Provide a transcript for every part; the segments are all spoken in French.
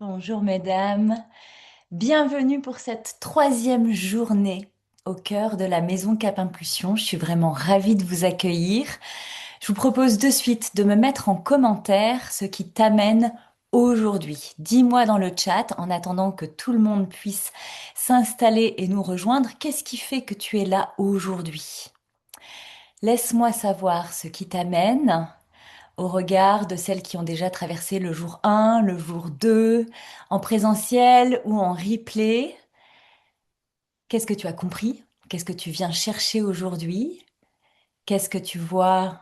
Bonjour mesdames, bienvenue pour cette troisième journée au cœur de la Maison Cap Impulsion. Je suis vraiment ravie de vous accueillir. Je vous propose de suite de me mettre en commentaire ce qui t'amène aujourd'hui. Dis-moi dans le chat, en attendant que tout le monde puisse s'installer et nous rejoindre, qu'est-ce qui fait que tu es là aujourd'hui? Laisse-moi savoir ce qui t'amène au regard de celles qui ont déjà traversé le jour 1, le jour 2, en présentiel ou en replay. Qu'est-ce que tu as compris? Qu'est-ce que tu viens chercher aujourd'hui? Qu'est-ce que tu vois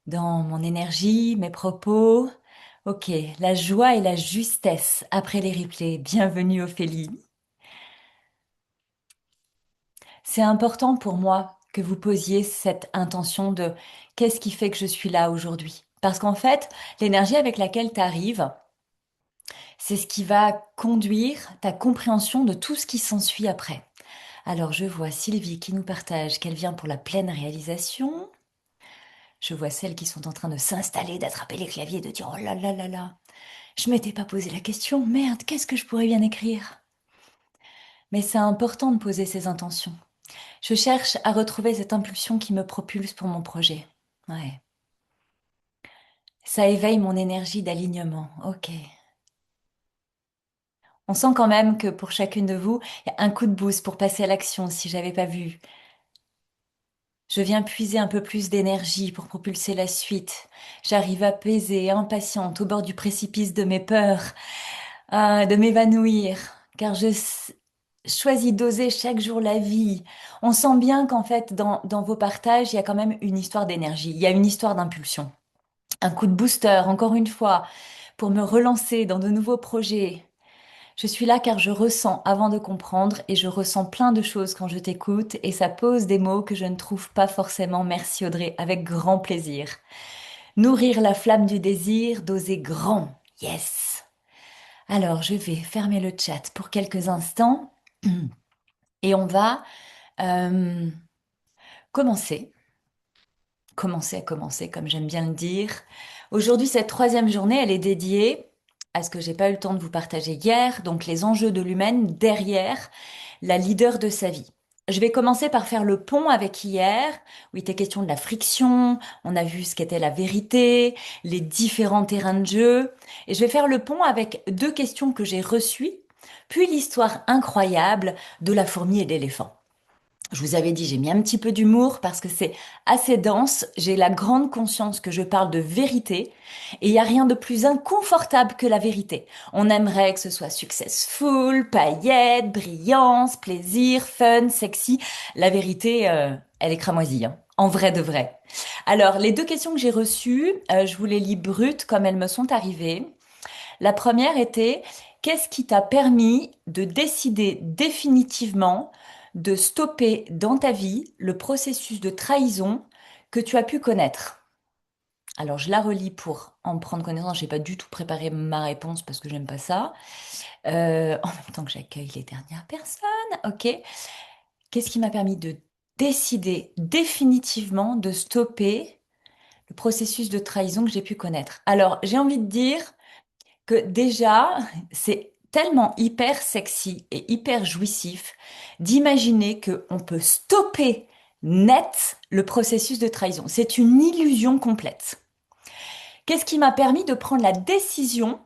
dans mon énergie, mes propos? Ok, la joie et la justesse après les replays. Bienvenue Ophélie. C'est important pour moi que vous posiez cette intention de qu'est-ce qui fait que je suis là aujourd'hui? Parce qu'en fait, l'énergie avec laquelle tu arrives, c'est ce qui va conduire ta compréhension de tout ce qui s'ensuit après. Alors je vois Sylvie qui nous partage qu'elle vient pour la pleine réalisation. Je vois celles qui sont en train de s'installer, d'attraper les claviers, de dire oh là là là là, je m'étais pas posé la question, merde, qu'est-ce que je pourrais bien écrire? Mais c'est important de poser ses intentions. Je cherche à retrouver cette impulsion qui me propulse pour mon projet. Ouais. Ça éveille mon énergie d'alignement. Ok. On sent quand même que pour chacune de vous, il y a un coup de boost pour passer à l'action si j'avais pas vu. Je viens puiser un peu plus d'énergie pour propulser la suite. J'arrive apaisée, impatiente, au bord du précipice de mes peurs, de m'évanouir, car choisis d'oser chaque jour la vie. On sent bien qu'en fait, dans vos partages, il y a quand même une histoire d'énergie, il y a une histoire d'impulsion. Un coup de booster, encore une fois, pour me relancer dans de nouveaux projets. Je suis là car je ressens avant de comprendre et je ressens plein de choses quand je t'écoute et ça pose des mots que je ne trouve pas forcément. Merci Audrey, avec grand plaisir. Nourrir la flamme du désir, d'oser grand. Yes. Alors je vais fermer le chat pour quelques instants et on va euh, commencer. Commencer à commencer, comme j'aime bien le dire. Aujourd'hui, cette troisième journée, elle est dédiée à ce que j'ai pas eu le temps de vous partager hier, donc les enjeux de l'humaine derrière la leader de sa vie. Je vais commencer par faire le pont avec hier, où il était question de la friction, on a vu ce qu'était la vérité, les différents terrains de jeu, et je vais faire le pont avec deux questions que j'ai reçues, puis l'histoire incroyable de la fourmi et l'éléphant. Je vous avais dit, j'ai mis un petit peu d'humour parce que c'est assez dense. J'ai la grande conscience que je parle de vérité et il n'y a rien de plus inconfortable que la vérité. On aimerait que ce soit successful, paillettes, brillance, plaisir, fun, sexy. La vérité, elle est cramoisie, hein. En vrai de vrai. Alors, les deux questions que j'ai reçues, je vous les lis brutes comme elles me sont arrivées. La première était, qu'est-ce qui t'a permis de décider définitivement de stopper dans ta vie le processus de trahison que tu as pu connaître? Alors, je la relis pour en prendre connaissance. J'ai pas du tout préparé ma réponse parce que j'aime pas ça. En même temps que j'accueille les dernières personnes. Ok. Qu'est-ce qui m'a permis de décider définitivement de stopper le processus de trahison que j'ai pu connaître? Alors, j'ai envie de dire que déjà, c'est tellement hyper sexy et hyper jouissif d'imaginer que on peut stopper net le processus de trahison. C'est une illusion complète. Qu'est-ce qui m'a permis de prendre la décision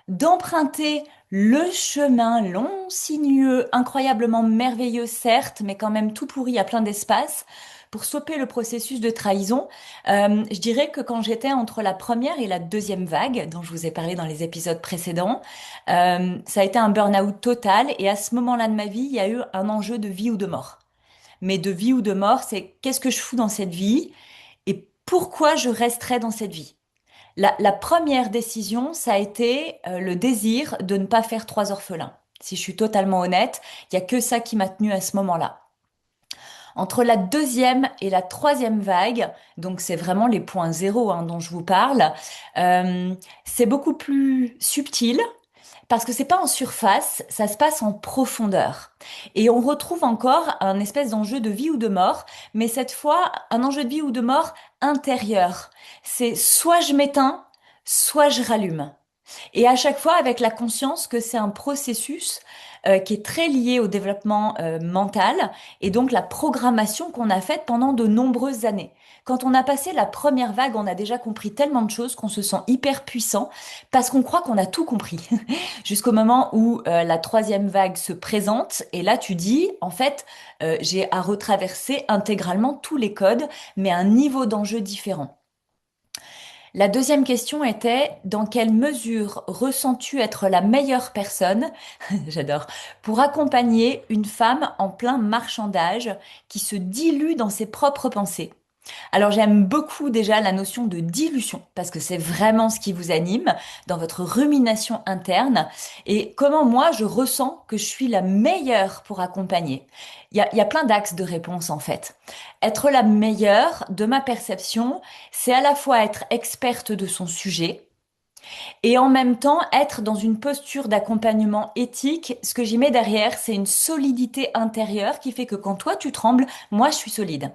d'emprunter le chemin long, sinueux, incroyablement merveilleux, certes, mais quand même tout pourri à plein d'espace, pour stopper le processus de trahison? Je dirais que quand j'étais entre la première et la deuxième vague, dont je vous ai parlé dans les épisodes précédents, ça a été un burn-out total, et à ce moment-là de ma vie, il y a eu un enjeu de vie ou de mort. Mais de vie ou de mort, c'est qu'est-ce que je fous dans cette vie et pourquoi je resterai dans cette vie? La première décision, ça a été le désir de ne pas faire trois orphelins. Si je suis totalement honnête, il y a que ça qui m'a tenue à ce moment-là. Entre la deuxième et la troisième vague, donc c'est vraiment les points zéro hein, dont je vous parle, euh, c'est beaucoup plus subtil parce que c'est pas en surface, ça se passe en profondeur. Et on retrouve encore un espèce d'enjeu de vie ou de mort, mais cette fois un enjeu de vie ou de mort intérieur. C'est soit je m'éteins, soit je rallume. Et à chaque fois avec la conscience que c'est un processus qui est très lié au développement mental et donc la programmation qu'on a faite pendant de nombreuses années. Quand on a passé la première vague, on a déjà compris tellement de choses qu'on se sent hyper puissant parce qu'on croit qu'on a tout compris. Jusqu'au moment où la troisième vague se présente et là tu dis, en fait, j'ai à retraverser intégralement tous les codes, mais à un niveau d'enjeu différent. La deuxième question était, dans quelle mesure ressens-tu être la meilleure personne, j'adore, pour accompagner une femme en plein marchandage qui se dilue dans ses propres pensées? Alors j'aime beaucoup déjà la notion de dilution parce que c'est vraiment ce qui vous anime dans votre rumination interne et comment moi je ressens que je suis la meilleure pour accompagner. Il y a plein d'axes de réponse en fait. Être la meilleure, de ma perception, c'est à la fois être experte de son sujet et en même temps être dans une posture d'accompagnement éthique. Ce que j'y mets derrière, c'est une solidité intérieure qui fait que quand toi tu trembles, moi je suis solide.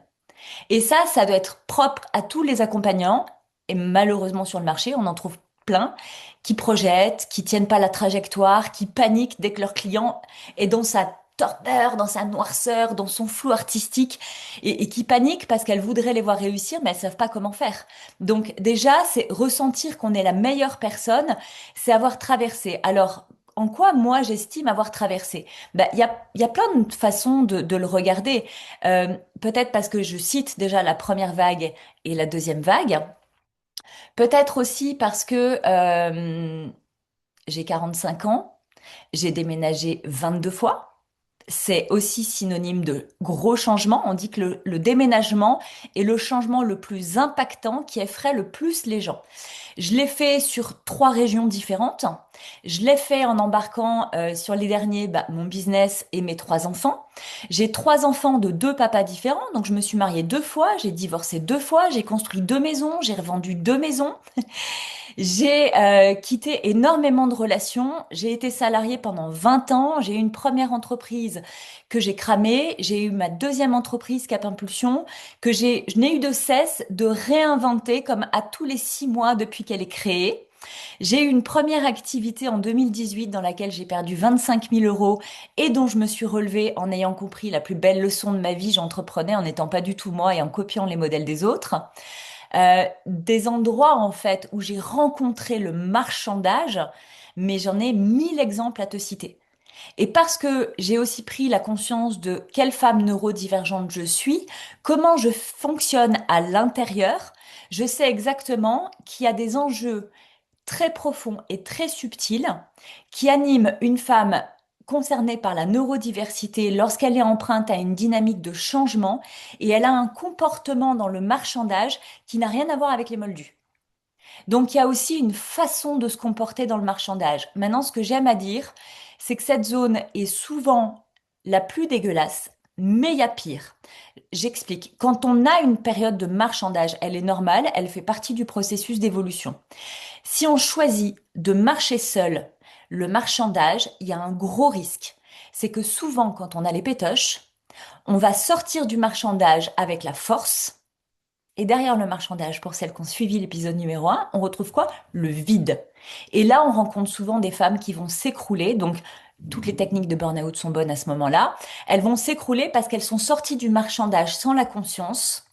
Et ça doit être propre à tous les accompagnants. Et malheureusement, sur le marché, on en trouve plein qui projettent, qui tiennent pas la trajectoire, qui paniquent dès que leur client est dans sa torpeur, dans sa noirceur, dans son flou artistique, et qui paniquent parce qu'elles voudraient les voir réussir, mais elles savent pas comment faire. Donc déjà, c'est ressentir qu'on est la meilleure personne, c'est avoir traversé. Alors, en quoi moi j'estime avoir traversé? Ben, il y a plein de façons de le regarder. Peut-être parce que je cite déjà la première vague et la deuxième vague. Peut-être aussi parce que j'ai 45 ans, j'ai déménagé 22 fois. C'est aussi synonyme de gros changements. On dit que le déménagement est le changement le plus impactant qui effraie le plus les gens. Je l'ai fait sur trois régions différentes. Je l'ai fait en embarquant sur les derniers mon business et mes trois enfants. J'ai trois enfants de deux papas différents, donc je me suis mariée deux fois, j'ai divorcé deux fois, j'ai construit deux maisons, j'ai revendu deux maisons. J'ai quitté énormément de relations. J'ai été salariée pendant 20 ans. J'ai eu une première entreprise que j'ai cramée. J'ai eu ma deuxième entreprise Cap Impulsion je n'ai eu de cesse de réinventer comme à tous les 6 mois depuis qu'elle est créée. J'ai eu une première activité en 2018 dans laquelle j'ai perdu 25 000 euros et dont je me suis relevée en ayant compris la plus belle leçon de ma vie. J'entreprenais en n'étant pas du tout moi et en copiant les modèles des autres. Des endroits en fait où j'ai rencontré le marchandage, mais j'en ai 1000 exemples à te citer. Et parce que j'ai aussi pris la conscience de quelle femme neurodivergente je suis, comment je fonctionne à l'intérieur, je sais exactement qu'il y a des enjeux très profonds et très subtils qui animent une femme concernée par la neurodiversité lorsqu'elle est empreinte à une dynamique de changement et elle a un comportement dans le marchandage qui n'a rien à voir avec les moldus. Donc il y a aussi une façon de se comporter dans le marchandage. Maintenant, ce que j'aime à dire, c'est que cette zone est souvent la plus dégueulasse, mais il y a pire. J'explique. Quand on a une période de marchandage, elle est normale, elle fait partie du processus d'évolution. Si on choisit de marcher seul le marchandage, il y a un gros risque. C'est que souvent, quand on a les pétoches, on va sortir du marchandage avec la force. Et derrière le marchandage, pour celles qui ont suivi l'épisode numéro 1, on retrouve quoi? Le vide. Et là, on rencontre souvent des femmes qui vont s'écrouler. Donc, toutes les techniques de burn-out sont bonnes à ce moment-là. Elles vont s'écrouler parce qu'elles sont sorties du marchandage sans la conscience,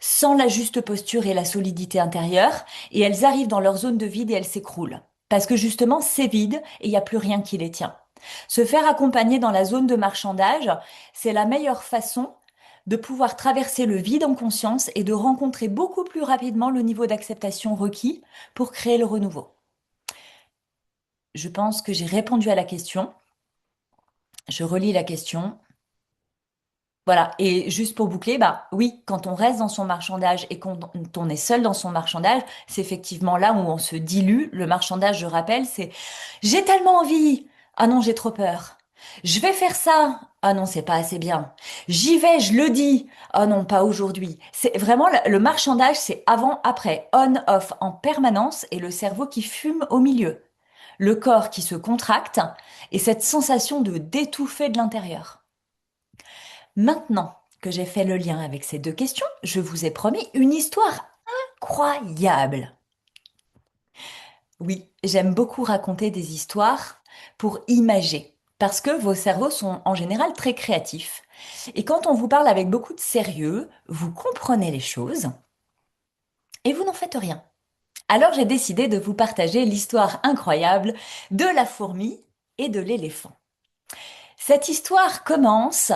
sans la juste posture et la solidité intérieure, et elles arrivent dans leur zone de vide et elles s'écroulent. Parce que justement, c'est vide et il n'y a plus rien qui les tient. Se faire accompagner dans la zone de marchandage, c'est la meilleure façon de pouvoir traverser le vide en conscience et de rencontrer beaucoup plus rapidement le niveau d'acceptation requis pour créer le renouveau. Je pense que j'ai répondu à la question. Je relis la question. Voilà, et juste pour boucler, bah oui, quand on reste dans son marchandage et quand on est seul dans son marchandage, c'est effectivement là où on se dilue. Le marchandage, je rappelle, c'est j'ai tellement envie. Ah non, j'ai trop peur. Je vais faire ça. Ah non, c'est pas assez bien. J'y vais, je le dis. Ah non, pas aujourd'hui. C'est vraiment le marchandage, c'est avant, après, on, off en permanence et le cerveau qui fume au milieu. Le corps qui se contracte et cette sensation de d'étouffer de l'intérieur. Maintenant que j'ai fait le lien avec ces deux questions, je vous ai promis une histoire incroyable. Oui, j'aime beaucoup raconter des histoires pour imager, parce que vos cerveaux sont en général très créatifs. Et quand on vous parle avec beaucoup de sérieux, vous comprenez les choses et vous n'en faites rien. Alors j'ai décidé de vous partager l'histoire incroyable de la fourmi et de l'éléphant. Cette histoire commence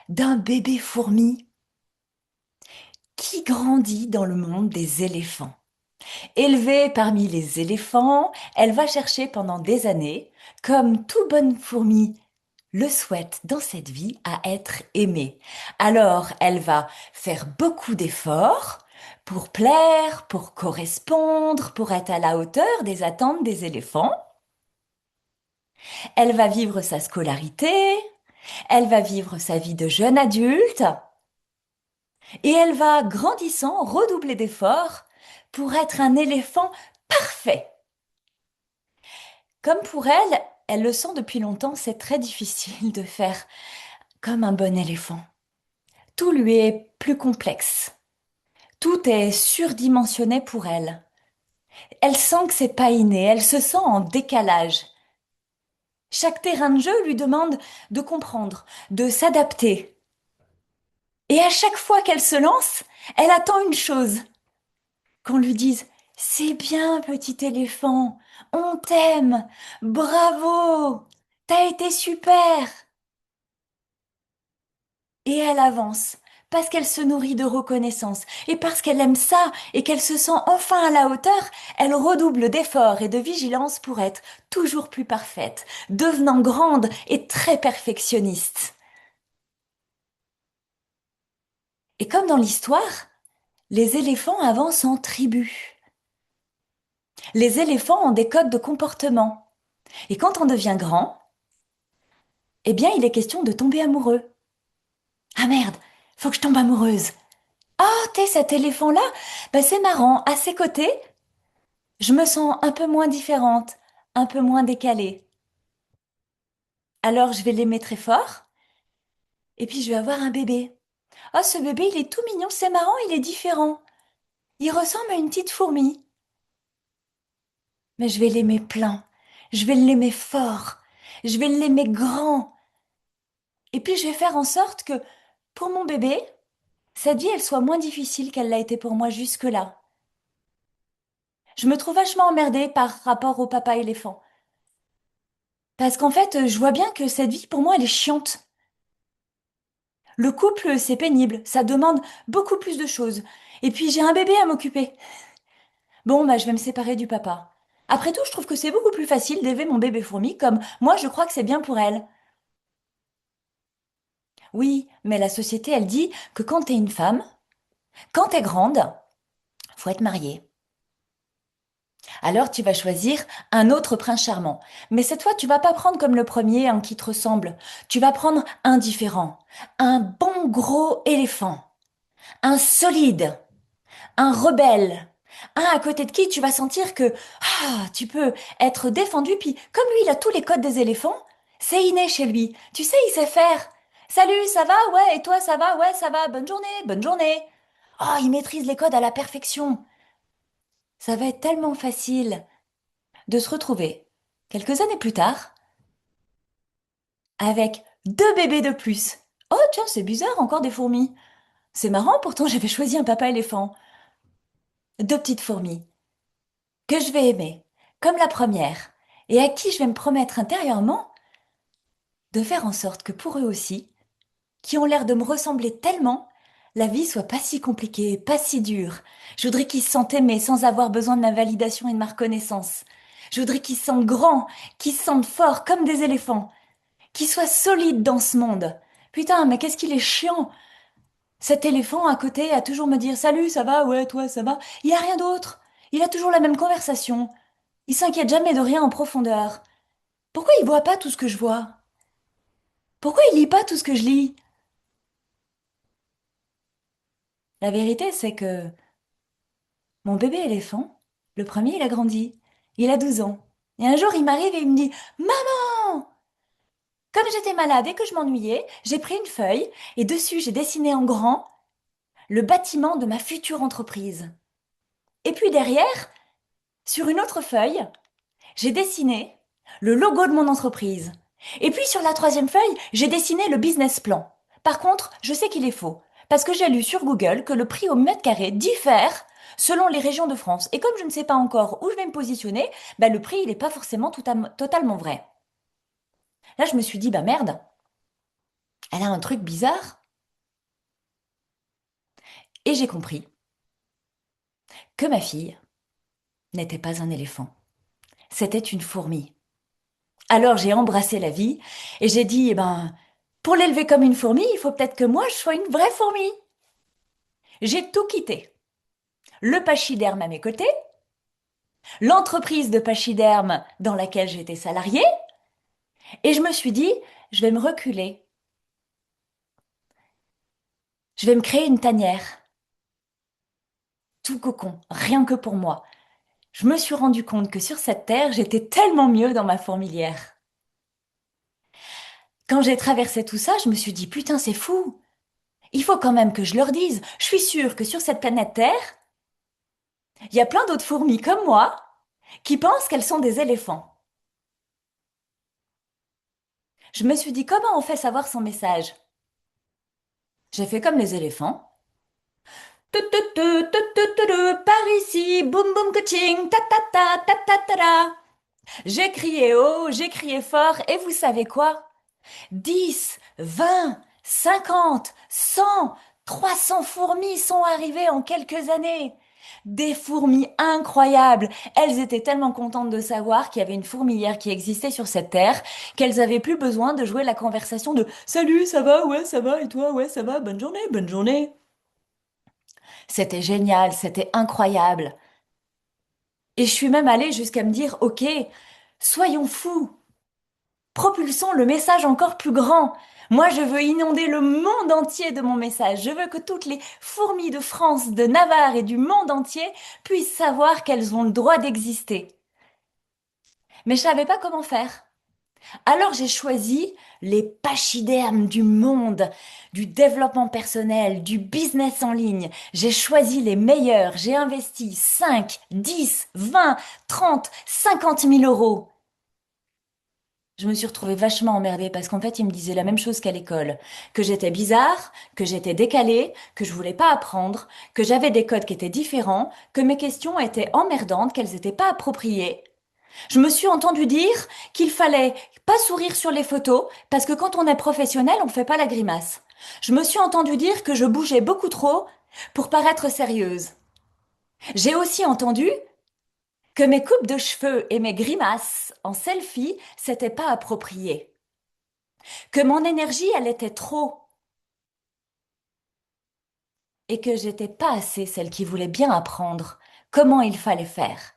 d'un bébé fourmi qui grandit dans le monde des éléphants. Élevée parmi les éléphants, elle va chercher pendant des années, comme toute bonne fourmi le souhaite dans cette vie, à être aimée. Alors, elle va faire beaucoup d'efforts pour plaire, pour correspondre, pour être à la hauteur des attentes des éléphants. Elle va vivre sa scolarité, elle va vivre sa vie de jeune adulte, et elle va, grandissant, redoubler d'efforts pour être un éléphant parfait. Comme pour elle, elle le sent depuis longtemps, c'est très difficile de faire comme un bon éléphant. Tout lui est plus complexe. Tout est surdimensionné pour elle. Elle sent que c'est pas inné, elle se sent en décalage. Chaque terrain de jeu lui demande de comprendre, de s'adapter. Et à chaque fois qu'elle se lance, elle attend une chose, qu'on lui dise: c'est bien, petit éléphant, on t'aime, bravo, t'as été super. Et elle avance, parce qu'elle se nourrit de reconnaissance, et parce qu'elle aime ça, et qu'elle se sent enfin à la hauteur, elle redouble d'efforts et de vigilance pour être toujours plus parfaite, devenant grande et très perfectionniste. Et comme dans l'histoire, les éléphants avancent en tribu. Les éléphants ont des codes de comportement. Et quand on devient grand, eh bien, il est question de tomber amoureux. Ah merde, faut que je tombe amoureuse. Ah, t'es cet éléphant-là? Ben, c'est marrant, à ses côtés, je me sens un peu moins différente, un peu moins décalée. Alors je vais l'aimer très fort, et puis je vais avoir un bébé. Oh, ce bébé, il est tout mignon, c'est marrant, il est différent. Il ressemble à une petite fourmi. Mais je vais l'aimer plein, je vais l'aimer fort, je vais l'aimer grand. Et puis je vais faire en sorte que, pour mon bébé, cette vie, elle soit moins difficile qu'elle l'a été pour moi jusque-là. Je me trouve vachement emmerdée par rapport au papa éléphant. Parce qu'en fait, je vois bien que cette vie, pour moi, elle est chiante. Le couple, c'est pénible, ça demande beaucoup plus de choses. Et puis j'ai un bébé à m'occuper. Bon, bah je vais me séparer du papa. Après tout, je trouve que c'est beaucoup plus facile d'élever mon bébé fourmi comme moi je crois que c'est bien pour elle. Oui, mais la société, elle dit que quand t'es une femme, quand t'es grande, faut être mariée. Alors tu vas choisir un autre prince charmant. Mais cette fois, tu vas pas prendre comme le premier un qui te ressemble. Tu vas prendre un différent. Un bon gros éléphant. Un solide. Un rebelle, un à côté de qui tu vas sentir que tu peux être défendu, puis comme lui, il a tous les codes des éléphants, c'est inné chez lui. Tu sais, il sait faire. Salut, ça va? Ouais, et toi, ça va? Ouais, ça va. Bonne journée, bonne journée. Oh, il maîtrise les codes à la perfection. Ça va être tellement facile de se retrouver quelques années plus tard avec deux bébés de plus. Oh, tiens, c'est bizarre, encore des fourmis. C'est marrant, pourtant j'avais choisi un papa éléphant. Deux petites fourmis que je vais aimer, comme la première, et à qui je vais me promettre intérieurement de faire en sorte que pour eux aussi, qui ont l'air de me ressembler tellement, la vie soit pas si compliquée, pas si dure. Je voudrais qu'ils se sentent aimés sans avoir besoin de ma validation et de ma reconnaissance. Je voudrais qu'ils se sentent grands, qu'ils se sentent forts comme des éléphants, qu'ils soient solides dans ce monde. Putain, mais qu'est-ce qu'il est chiant! Cet éléphant à côté à toujours me dire salut, ça va, ouais, toi, ça va. Il a rien d'autre. Il a toujours la même conversation. Il s'inquiète jamais de rien en profondeur. Pourquoi il voit pas tout ce que je vois? Pourquoi il lit pas tout ce que je lis? La vérité, c'est que mon bébé éléphant, le premier, il a grandi. Il a 12 ans. Et un jour, il m'arrive et il me dit, Maman! Comme j'étais malade et que je m'ennuyais, j'ai pris une feuille et dessus, j'ai dessiné en grand le bâtiment de ma future entreprise. Et puis derrière, sur une autre feuille, j'ai dessiné le logo de mon entreprise. Et puis sur la troisième feuille, j'ai dessiné le business plan. Par contre, je sais qu'il est faux, parce que j'ai lu sur Google que le prix au mètre carré diffère selon les régions de France. Et comme je ne sais pas encore où je vais me positionner, bah, le prix, il n'est pas forcément totalement vrai. Là, je me suis dit, bah merde, elle a un truc bizarre. Et j'ai compris que ma fille n'était pas un éléphant. C'était une fourmi. Alors j'ai embrassé la vie et j'ai dit, eh ben, pour l'élever comme une fourmi, il faut peut-être que moi je sois une vraie fourmi. J'ai tout quitté. Le pachyderme à mes côtés, l'entreprise de pachyderme dans laquelle j'étais salariée, et je me suis dit, je vais me reculer. Je vais me créer une tanière, tout cocon, rien que pour moi. Je me suis rendu compte que sur cette terre, j'étais tellement mieux dans ma fourmilière. Quand j'ai traversé tout ça, je me suis dit, putain, c'est fou. Il faut quand même que je leur dise. Je suis sûre que sur cette planète Terre, il y a plein d'autres fourmis comme moi qui pensent qu'elles sont des éléphants. Je me suis dit, comment on fait savoir son message? J'ai fait comme les éléphants. Tu, tu, tu, tu, tu, tu, tu, par ici, boum boum coaching, ta ta ta ta ta ta ta. J'ai crié haut, j'ai crié fort, et vous savez quoi? 10, 20, 50, 100, 300 fourmis sont arrivées en quelques années. Des fourmis incroyables. Elles étaient tellement contentes de savoir qu'il y avait une fourmilière qui existait sur cette terre qu'elles avaient plus besoin de jouer la conversation de Salut, ça va? Ouais, ça va. Et toi? Ouais, ça va. Bonne journée, bonne journée. C'était génial, c'était incroyable. Et je suis même allée jusqu'à me dire, OK, soyons fous. Propulsons le message encore plus grand. Moi, je veux inonder le monde entier de mon message. Je veux que toutes les fourmis de France, de Navarre et du monde entier puissent savoir qu'elles ont le droit d'exister. Mais je savais pas comment faire. Alors j'ai choisi les pachydermes du monde, du développement personnel, du business en ligne. J'ai choisi les meilleurs. J'ai investi 5, 10, 20, 30, 50 000 euros. Je me suis retrouvée vachement emmerdée parce qu'en fait, ils me disaient la même chose qu'à l'école, que j'étais bizarre, que j'étais décalée, que je voulais pas apprendre, que j'avais des codes qui étaient différents, que mes questions étaient emmerdantes, qu'elles n'étaient pas appropriées. Je me suis entendu dire qu'il fallait pas sourire sur les photos parce que quand on est professionnel, on fait pas la grimace. Je me suis entendu dire que je bougeais beaucoup trop pour paraître sérieuse. J'ai aussi entendu que mes coupes de cheveux et mes grimaces en selfie, c'était pas approprié. Que mon énergie, elle était trop, et que j'étais pas assez celle qui voulait bien apprendre comment il fallait faire.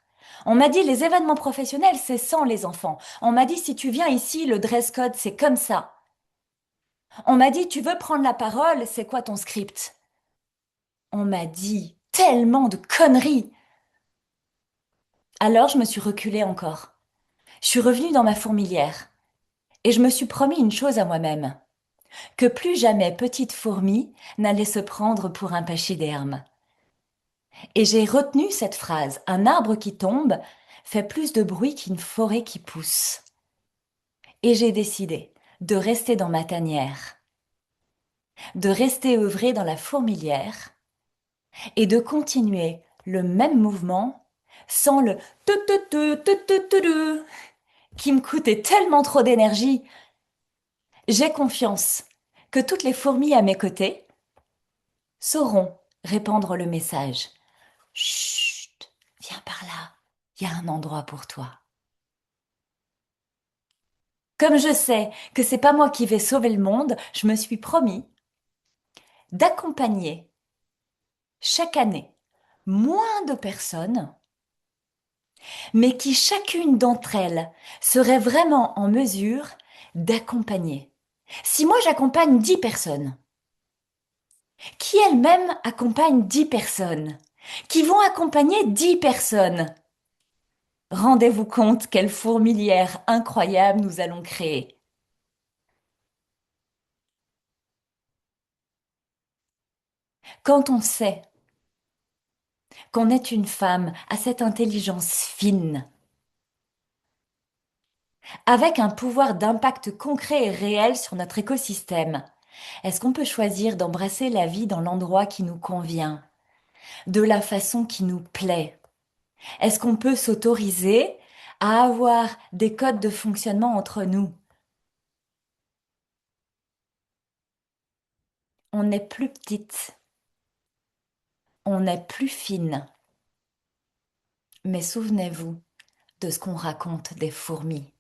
On m'a dit les événements professionnels, c'est sans les enfants. On m'a dit si tu viens ici, le dress code, c'est comme ça. On m'a dit tu veux prendre la parole, c'est quoi ton script? On m'a dit tellement de conneries. Alors je me suis reculée encore. Je suis revenue dans ma fourmilière et je me suis promis une chose à moi-même, que plus jamais petite fourmi n'allait se prendre pour un pachyderme. Et j'ai retenu cette phrase. Un arbre qui tombe fait plus de bruit qu'une forêt qui pousse. Et j'ai décidé de rester dans ma tanière, de rester œuvrée dans la fourmilière et de continuer le même mouvement sans le tu qui me coûtait tellement trop d'énergie. J'ai confiance que toutes les fourmis à mes côtés sauront répandre le message. Chut, viens par là, il y a un endroit pour toi. Comme je sais que c'est pas moi qui vais sauver le monde, je me suis promis d'accompagner chaque année moins de personnes, mais qui chacune d'entre elles serait vraiment en mesure d'accompagner. Si moi j'accompagne 10 personnes, qui elles-mêmes accompagnent 10 personnes, qui vont accompagner 10 personnes, rendez-vous compte quelle fourmilière incroyable nous allons créer. Quand on sait qu'on est une femme à cette intelligence fine, avec un pouvoir d'impact concret et réel sur notre écosystème. Est-ce qu'on peut choisir d'embrasser la vie dans l'endroit qui nous convient, de la façon qui nous plaît? Est-ce qu'on peut s'autoriser à avoir des codes de fonctionnement entre nous? On est plus petite, on est plus fine, mais souvenez-vous de ce qu'on raconte des fourmis.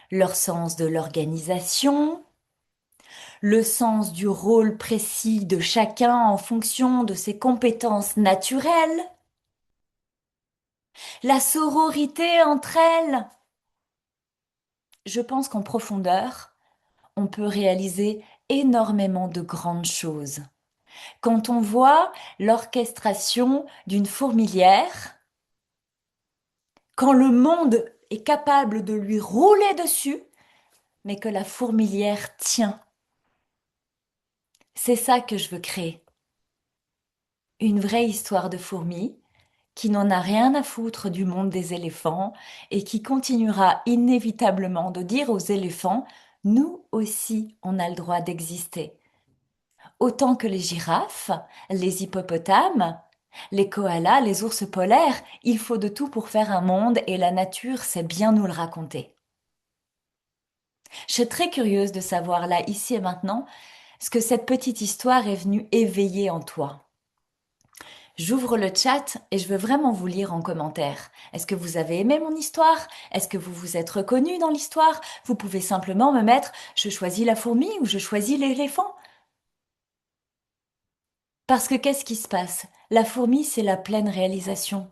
Leur sens de l'organisation, le sens du rôle précis de chacun en fonction de ses compétences naturelles, la sororité entre elles. Je pense qu'en profondeur, on peut réaliser énormément de grandes choses. Quand on voit l'orchestration d'une fourmilière, quand le monde est capable de lui rouler dessus, mais que la fourmilière tient, c'est ça que je veux créer. Une vraie histoire de fourmis qui n'en a rien à foutre du monde des éléphants et qui continuera inévitablement de dire aux éléphants, nous aussi, on a le droit d'exister. Autant que les girafes, les hippopotames, les koalas, les ours polaires, il faut de tout pour faire un monde et la nature sait bien nous le raconter. Je suis très curieuse de savoir là, ici et maintenant, ce que cette petite histoire est venue éveiller en toi. J'ouvre le chat et je veux vraiment vous lire en commentaire. Est-ce que vous avez aimé mon histoire? Est-ce que vous vous êtes reconnu dans l'histoire? Vous pouvez simplement me mettre je choisis la fourmi ou je choisis l'éléphant. Parce que qu'est-ce qui se passe? La fourmi, c'est la pleine réalisation.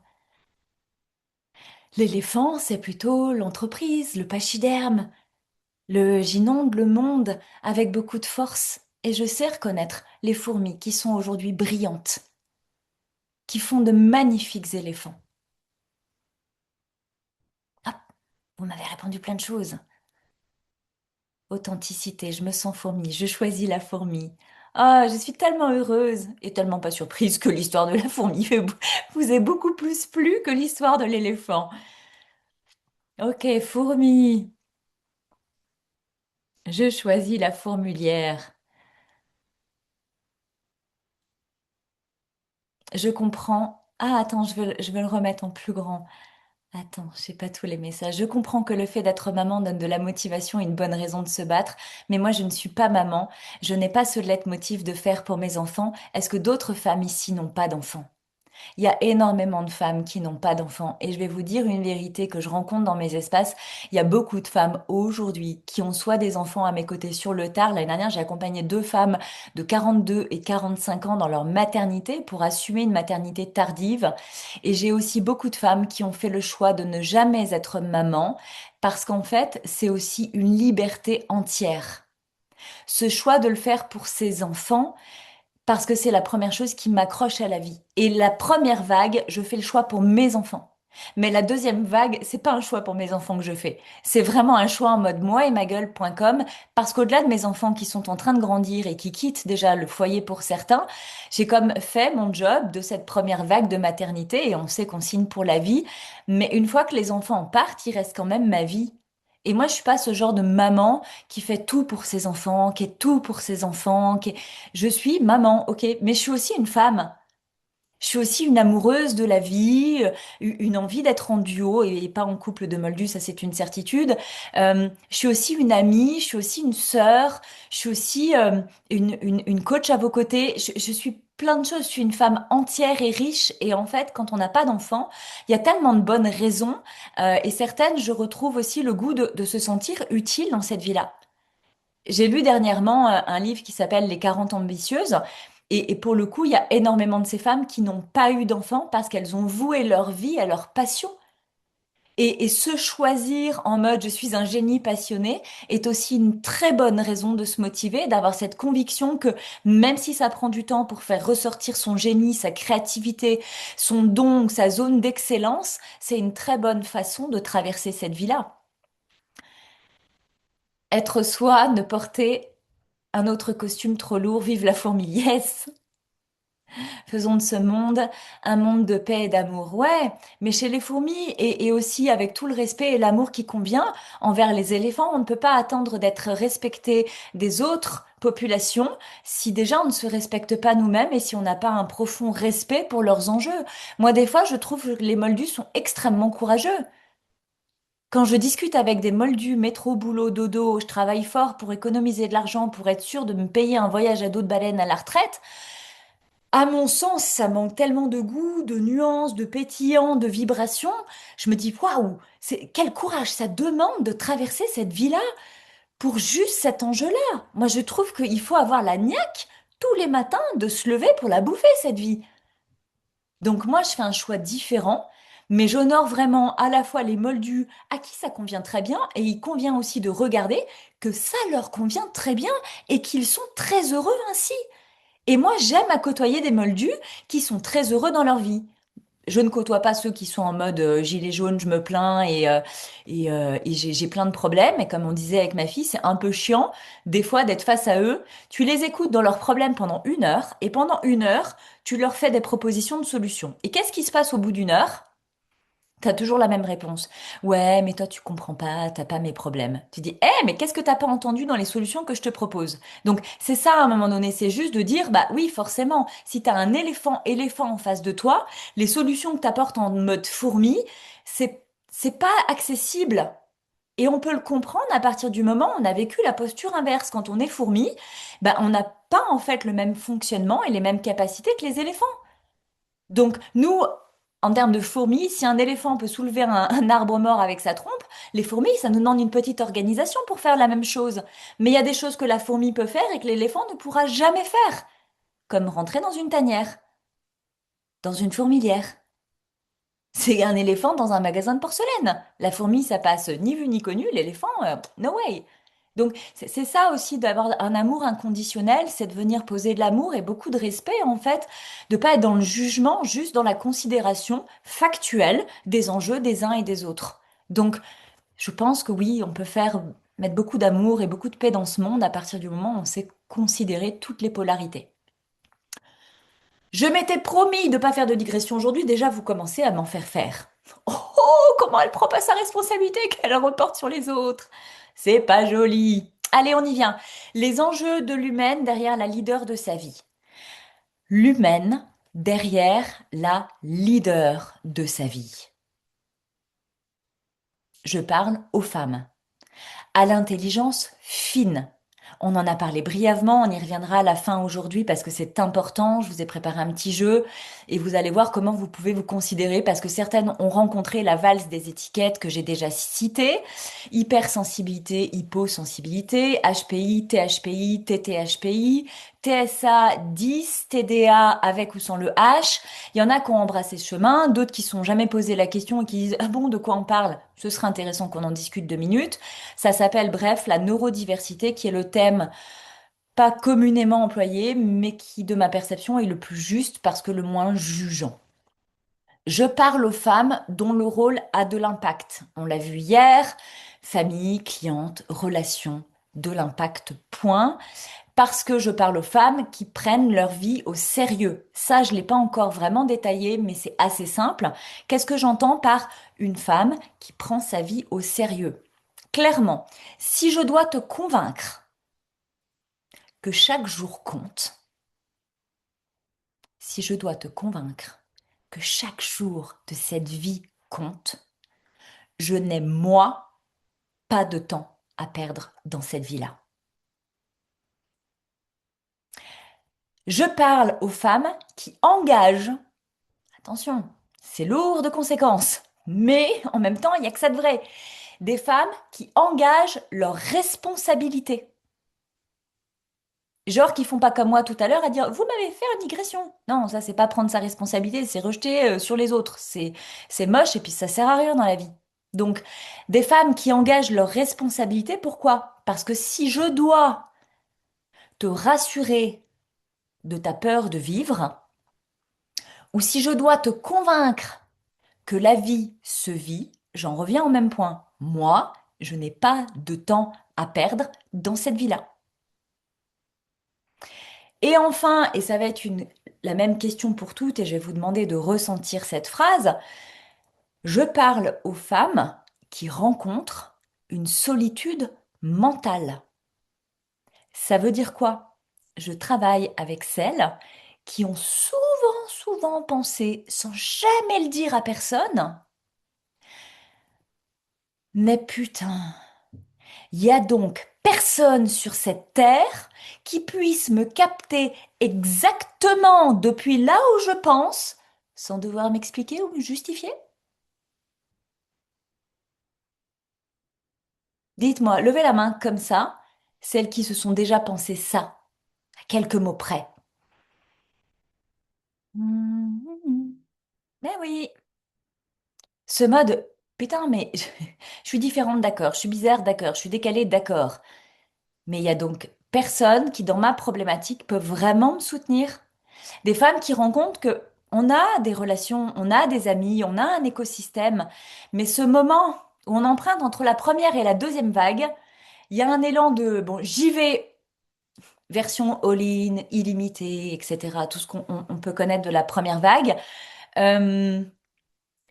L'éléphant, c'est plutôt l'entreprise, le pachyderme. J'inonde le monde avec beaucoup de force et je sais reconnaître les fourmis qui sont aujourd'hui brillantes, qui font de magnifiques éléphants. Hop, vous m'avez répondu plein de choses. Authenticité, je me sens fourmi, je choisis la fourmi. Ah, je suis tellement heureuse et tellement pas surprise que l'histoire de la fourmi vous ait beaucoup plus plu que l'histoire de l'éléphant. Ok, fourmi, je choisis la fourmilière. Je comprends. Ah, attends, je vais le remettre en plus grand. Attends, j'ai pas tous les messages. Je comprends que le fait d'être maman donne de la motivation et une bonne raison de se battre, mais moi je ne suis pas maman. Je n'ai pas ce leitmotiv de faire pour mes enfants. Est-ce que d'autres femmes ici n'ont pas d'enfants? Il y a énormément de femmes qui n'ont pas d'enfants et je vais vous dire une vérité que je rencontre dans mes espaces. Il y a beaucoup de femmes aujourd'hui qui ont soit des enfants à mes côtés sur le tard. L'année dernière, j'ai accompagné deux femmes de 42 et 45 ans dans leur maternité pour assumer une maternité tardive. Et j'ai aussi beaucoup de femmes qui ont fait le choix de ne jamais être maman parce qu'en fait, c'est aussi une liberté entière. Ce choix de le faire pour ses enfants, parce que c'est la première chose qui m'accroche à la vie. Et la première vague, je fais le choix pour mes enfants. Mais la deuxième vague, c'est pas un choix pour mes enfants que je fais. C'est vraiment un choix en mode moi et ma gueule.com parce qu'au-delà de mes enfants qui sont en train de grandir et qui quittent déjà le foyer pour certains, j'ai comme fait mon job de cette première vague de maternité et on sait qu'on signe pour la vie. Mais une fois que les enfants partent, il reste quand même ma vie. Et moi, je suis pas ce genre de maman qui fait tout pour ses enfants, qui est tout pour ses enfants, je suis maman, ok, mais je suis aussi une femme. Je suis aussi une amoureuse de la vie, une envie d'être en duo et pas en couple de Moldu, ça c'est une certitude. Je suis aussi une amie, je suis aussi une sœur, je suis aussi une coach à vos côtés. Je suis plein de choses, je suis une femme entière et riche et en fait quand on n'a pas d'enfant, il y a tellement de bonnes raisons et certaines, je retrouve aussi le goût de se sentir utile dans cette vie-là. J'ai lu dernièrement un livre qui s'appelle Les 40 ambitieuses. Et pour le coup, il y a énormément de ces femmes qui n'ont pas eu d'enfants parce qu'elles ont voué leur vie à leur passion. Et se choisir en mode je suis un génie passionné est aussi une très bonne raison de se motiver, d'avoir cette conviction que même si ça prend du temps pour faire ressortir son génie, sa créativité, son don, sa zone d'excellence, c'est une très bonne façon de traverser cette vie-là. Être soi, ne porter un autre costume trop lourd, vive la fourmi, yes! Faisons de ce monde un monde de paix et d'amour. Ouais, mais chez les fourmis et aussi avec tout le respect et l'amour qui convient envers les éléphants, on ne peut pas attendre d'être respecté des autres populations si déjà on ne se respecte pas nous-mêmes et si on n'a pas un profond respect pour leurs enjeux. Moi, des fois, je trouve que les moldus sont extrêmement courageux. Quand je discute avec des moldus, métro, boulot, dodo, je travaille fort pour économiser de l'argent, pour être sûr de me payer un voyage à dos de baleine à la retraite. À mon sens, ça manque tellement de goût, de nuances, de pétillant, de vibrations. Je me dis, waouh, quel courage ça demande de traverser cette vie-là pour juste cet enjeu-là. Moi, je trouve qu'il faut avoir la niaque tous les matins de se lever pour la bouffer, cette vie. Donc moi, je fais un choix différent, mais j'honore vraiment à la fois les moldus à qui ça convient très bien, et il convient aussi de regarder que ça leur convient très bien et qu'ils sont très heureux ainsi. Et moi, j'aime à côtoyer des moldus qui sont très heureux dans leur vie. Je ne côtoie pas ceux qui sont en mode gilet jaune, je me plains et j'ai plein de problèmes. Et comme on disait avec ma fille, c'est un peu chiant des fois d'être face à eux. Tu les écoutes dans leurs problèmes pendant 1 heure et pendant 1 heure, tu leur fais des propositions de solutions. Et qu'est-ce qui se passe au bout d'1 heure? T'as toujours la même réponse. Ouais, mais toi, tu comprends pas, t'as pas mes problèmes. Tu dis, mais qu'est-ce que t'as pas entendu dans les solutions que je te propose? Donc, c'est ça, à un moment donné, c'est juste de dire, bah oui, forcément, si t'as un éléphant en face de toi, les solutions que t'apportes en mode fourmi, c'est pas accessible. Et on peut le comprendre à partir du moment où on a vécu la posture inverse. Quand on est fourmi, bah, on n'a pas, en fait, le même fonctionnement et les mêmes capacités que les éléphants. Donc, nous, en termes de fourmis, si un éléphant peut soulever un arbre mort avec sa trompe, les fourmis, ça nous demande une petite organisation pour faire la même chose. Mais il y a des choses que la fourmi peut faire et que l'éléphant ne pourra jamais faire, comme rentrer dans une tanière, dans une fourmilière. C'est un éléphant dans un magasin de porcelaine. La fourmi, ça passe ni vu ni connu. L'éléphant, no way. Donc, c'est ça aussi d'avoir un amour inconditionnel, c'est de venir poser de l'amour et beaucoup de respect, en fait, de pas être dans le jugement, juste dans la considération factuelle des enjeux des uns et des autres. Donc, je pense que oui, on peut mettre beaucoup d'amour et beaucoup de paix dans ce monde à partir du moment où on sait considérer toutes les polarités. Je m'étais promis de ne pas faire de digression aujourd'hui. Déjà, vous commencez à m'en faire faire. Oh, oh, comment elle prend pas sa responsabilité qu'elle reporte sur les autres. C'est pas joli. Allez, on y vient. Les enjeux de l'humaine derrière la leader de sa vie. L'humaine derrière la leader de sa vie. Je parle aux femmes. À l'intelligence fine. On en a parlé brièvement, on y reviendra à la fin aujourd'hui parce que c'est important. Je vous ai préparé un petit jeu et vous allez voir comment vous pouvez vous considérer parce que certaines ont rencontré la valse des étiquettes que j'ai déjà citées. Hypersensibilité, hyposensibilité, HPI, THPI, TTHPI, TSA 10, TDA avec ou sans le H. Il y en a qui ont embrassé ce chemin, d'autres qui ne se sont jamais posé la question et qui disent ah bon, de quoi on parle? Ce serait intéressant qu'on en discute 2 minutes. Ça s'appelle, bref, la neurodiversité, qui est le thème pas communément employé, mais qui, de ma perception, est le plus juste parce que le moins jugeant. Je parle aux femmes dont le rôle a de l'impact. On l'a vu hier, famille, cliente, relation, de l'impact, point. Parce que je parle aux femmes qui prennent leur vie au sérieux. Ça, je l'ai pas encore vraiment détaillé, mais c'est assez simple. Qu'est-ce que j'entends par une femme qui prend sa vie au sérieux? Clairement, si je dois te convaincre que chaque jour compte, si je dois te convaincre que chaque jour de cette vie compte, je n'ai, moi, pas de temps à perdre dans cette vie-là. Je parle aux femmes qui engagent, attention, c'est lourd de conséquences, mais en même temps, il n'y a que ça de vrai, des femmes qui engagent leurs responsabilités. Genre qui font pas comme moi tout à l'heure à dire vous m'avez fait une digression. Non, ça c'est pas prendre sa responsabilité, c'est rejeter sur les autres. C'est moche et puis ça sert à rien dans la vie. Donc des femmes qui engagent leurs responsabilités, pourquoi? Parce que si je dois te rassurer de ta peur de vivre, ou si je dois te convaincre que la vie se vit, j'en reviens au même point. Moi, je n'ai pas de temps à perdre dans cette vie-là. Et enfin, et ça va être la même question pour toutes et je vais vous demander de ressentir cette phrase. Je parle aux femmes qui rencontrent une solitude mentale. Ça veut dire quoi? Je travaille avec celles qui ont souvent pensé, sans jamais le dire à personne, mais putain, il y a donc personne sur cette terre qui puisse me capter exactement depuis là où je pense, sans devoir m'expliquer ou me justifier? Dites-moi, levez la main comme ça, celles qui se sont déjà pensé ça, à quelques mots près. Mais oui, ce mode, putain, mais je suis différente, d'accord, je suis bizarre, d'accord, je suis décalée, d'accord. Mais il y a donc personne qui, dans ma problématique, peut vraiment me soutenir. Des femmes qui rendent compte que on a des relations, on a des amis, on a un écosystème, mais ce moment où on emprunte entre la première et la deuxième vague, il y a un élan de, bon, j'y vais, version all-in, illimité, etc., tout ce qu'on peut connaître de la première vague. Euh,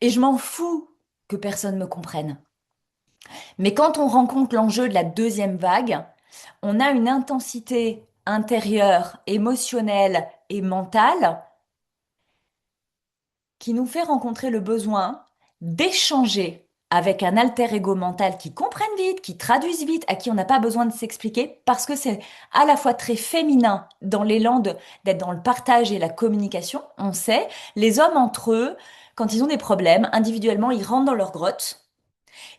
et je m'en fous que personne me comprenne. Mais quand on rencontre l'enjeu de la deuxième vague, on a une intensité intérieure, émotionnelle et mentale qui nous fait rencontrer le besoin d'échanger avec un alter ego mental qui comprenne vite, qui traduise vite, à qui on n'a pas besoin de s'expliquer, parce que c'est à la fois très féminin dans l'élan d'être dans le partage et la communication. On sait, les hommes entre eux, quand ils ont des problèmes, individuellement, ils rentrent dans leur grotte.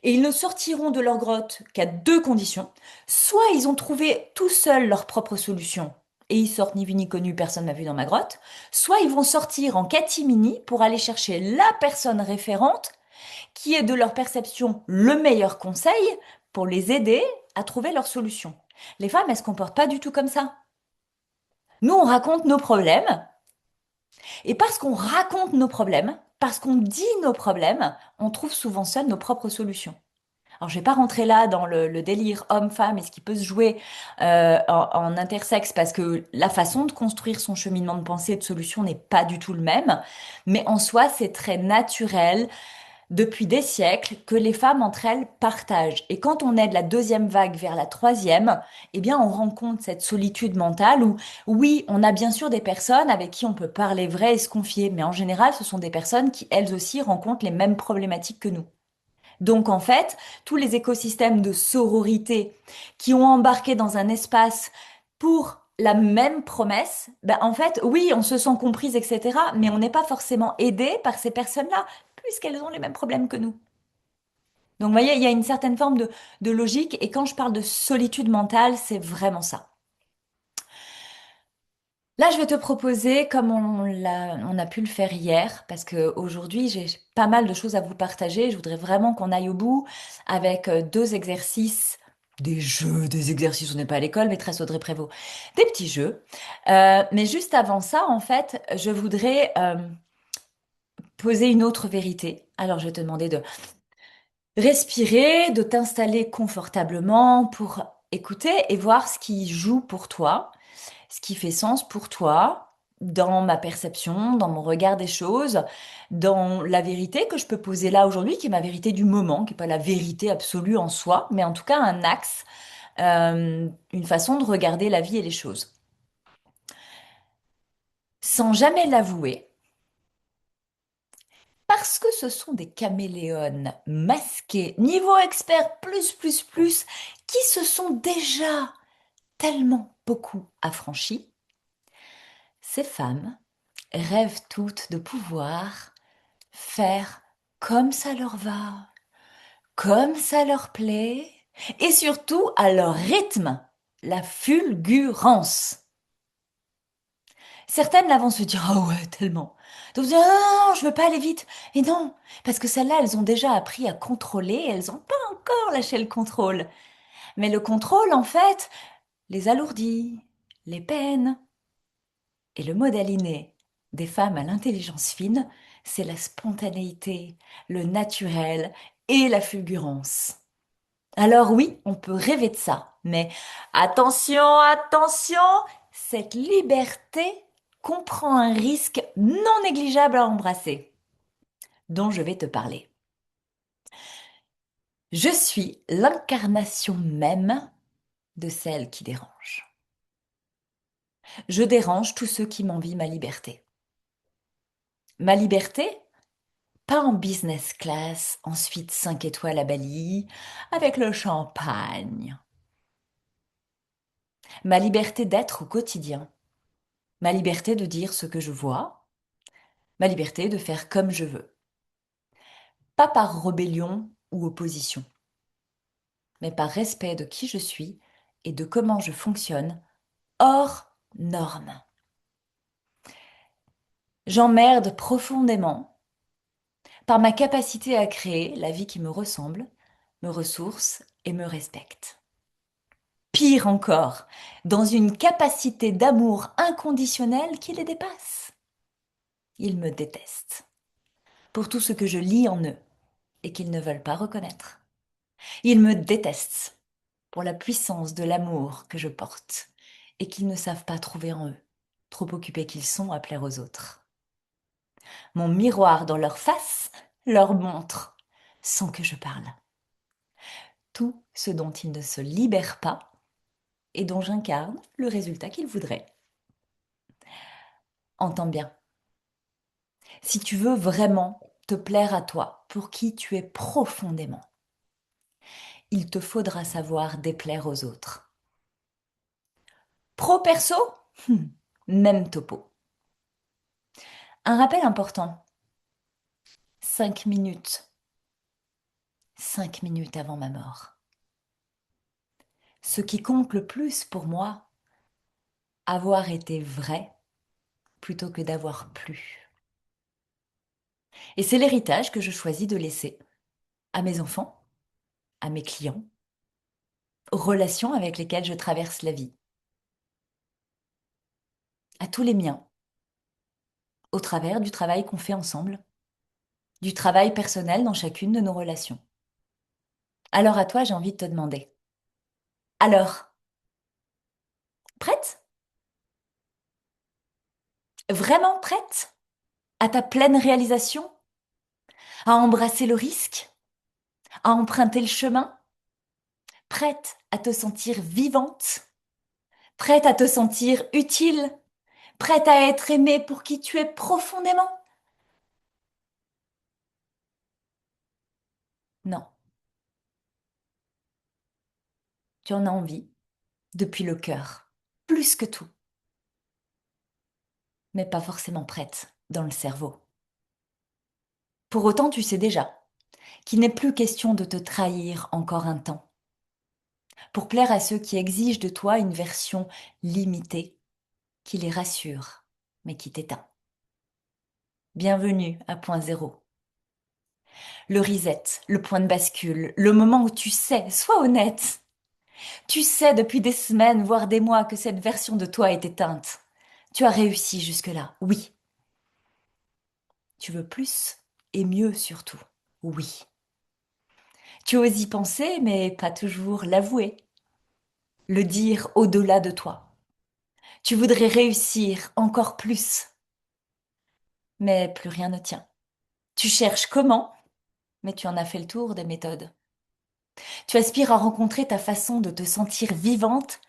Et ils ne sortiront de leur grotte qu'à deux conditions. Soit ils ont trouvé tout seuls leur propre solution et ils sortent ni vu ni connu, personne m'a vu dans ma grotte. Soit ils vont sortir en catimini pour aller chercher la personne référente qui est de leur perception le meilleur conseil pour les aider à trouver leur solution. Les femmes, elles se comportent pas du tout comme ça. Nous, on raconte nos problèmes et parce qu'on raconte nos problèmes, parce qu'on dit nos problèmes, on trouve souvent seuls nos propres solutions. Alors, je vais pas rentrer là dans le délire homme-femme et ce qui peut se jouer en intersexe parce que la façon de construire son cheminement de pensée et de solution n'est pas du tout le même. Mais en soi, c'est très naturel depuis des siècles que les femmes entre elles partagent. Et quand on est de la deuxième vague vers la troisième, eh bien, on rencontre cette solitude mentale où, oui, on a bien sûr des personnes avec qui on peut parler vrai et se confier, mais en général, ce sont des personnes qui, elles aussi, rencontrent les mêmes problématiques que nous. Donc en fait, tous les écosystèmes de sororité qui ont embarqué dans un espace pour la même promesse, ben en fait, oui, on se sent comprise, etc., mais on n'est pas forcément aidé par ces personnes-là, puisqu'elles ont les mêmes problèmes que nous. Donc vous voyez, il y a une certaine forme de logique, et quand je parle de solitude mentale, c'est vraiment ça. Là, je vais te proposer, comme on a pu le faire hier, parce que aujourd'hui j'ai pas mal de choses à vous partager. Je voudrais vraiment qu'on aille au bout avec deux exercices, des jeux, des exercices. On n'est pas à l'école, maîtresse Audrey Prévost, des petits jeux. Mais juste avant ça, en fait, je voudrais poser une autre vérité. Alors, je vais te demander de respirer, de t'installer confortablement pour écouter et voir ce qui joue pour toi, ce qui fait sens pour toi dans ma perception, dans mon regard des choses, dans la vérité que je peux poser là aujourd'hui, qui est ma vérité du moment, qui n'est pas la vérité absolue en soi, mais en tout cas un axe, une façon de regarder la vie et les choses. Sans jamais l'avouer, parce que ce sont des caméléones masqués, niveau expert qui se sont déjà tellement beaucoup affranchis, ces femmes rêvent toutes de pouvoir faire comme ça leur va, comme ça leur plaît, et surtout à leur rythme, la fulgurance. Certaines là vont se dire ah ouais tellement. D'autres disent ah non, non, je veux pas aller vite. Et non, parce que celles-là elles ont déjà appris à contrôler, et elles ont pas encore lâché le contrôle. Mais le contrôle en fait les alourdit, les peine. Et le modèle inné des femmes à l'intelligence fine, c'est la spontanéité, le naturel et la fulgurance. Alors oui, on peut rêver de ça, mais attention, attention, cette liberté comprend un risque non négligeable à embrasser, dont je vais te parler. Je suis l'incarnation même de celle qui dérange. Je dérange tous ceux qui m'envient ma liberté. Ma liberté, pas en business class, ensuite 5 étoiles à Bali, avec le champagne. Ma liberté d'être au quotidien. Ma liberté de dire ce que je vois. Ma liberté de faire comme je veux. Pas par rébellion ou opposition, mais par respect de qui je suis et de comment je fonctionne, hors norme. J'emmerde profondément par ma capacité à créer la vie qui me ressemble, me ressource et me respecte. Pire encore, dans une capacité d'amour inconditionnel qui les dépasse. Ils me détestent pour tout ce que je lis en eux et qu'ils ne veulent pas reconnaître. Ils me détestent pour la puissance de l'amour que je porte et qu'ils ne savent pas trouver en eux, trop occupés qu'ils sont à plaire aux autres. Mon miroir dans leur face leur montre, sans que je parle, tout ce dont ils ne se libèrent pas et dont j'incarne le résultat qu'ils voudraient. Entends bien, si tu veux vraiment te plaire à toi, pour qui tu es profondément, il te faudra savoir déplaire aux autres. Pro-perso, même topo. Un rappel important. 5 minutes. 5 minutes avant ma mort. Ce qui compte le plus pour moi, avoir été vrai plutôt que d'avoir plu. Et c'est l'héritage que je choisis de laisser à mes enfants, à mes clients, aux relations avec lesquelles je traverse la vie, à tous les miens, au travers du travail qu'on fait ensemble, du travail personnel dans chacune de nos relations. Alors à toi, j'ai envie de te demander. Alors, prête? Vraiment prête? À ta pleine réalisation? À embrasser le risque? À emprunter le chemin? Prête à te sentir vivante? Prête à te sentir utile? Prête à être aimée pour qui tu es profondément? Non, tu en as envie, depuis le cœur, plus que tout, mais pas forcément prête dans le cerveau. Pour autant, tu sais déjà qu'il n'est plus question de te trahir encore un temps, pour plaire à ceux qui exigent de toi une version limitée, qui les rassure, mais qui t'éteint. Bienvenue à point zéro. Le reset, le point de bascule, le moment où tu sais, sois honnête. Tu sais depuis des semaines, voire des mois, que cette version de toi est éteinte. Tu as réussi jusque-là, oui. Tu veux plus et mieux surtout, oui. Tu oses y penser, mais pas toujours l'avouer, le dire au-delà de toi. Tu voudrais réussir encore plus, mais plus rien ne tient. Tu cherches comment, mais tu en as fait le tour des méthodes. Tu aspires à rencontrer ta façon de te sentir vivante,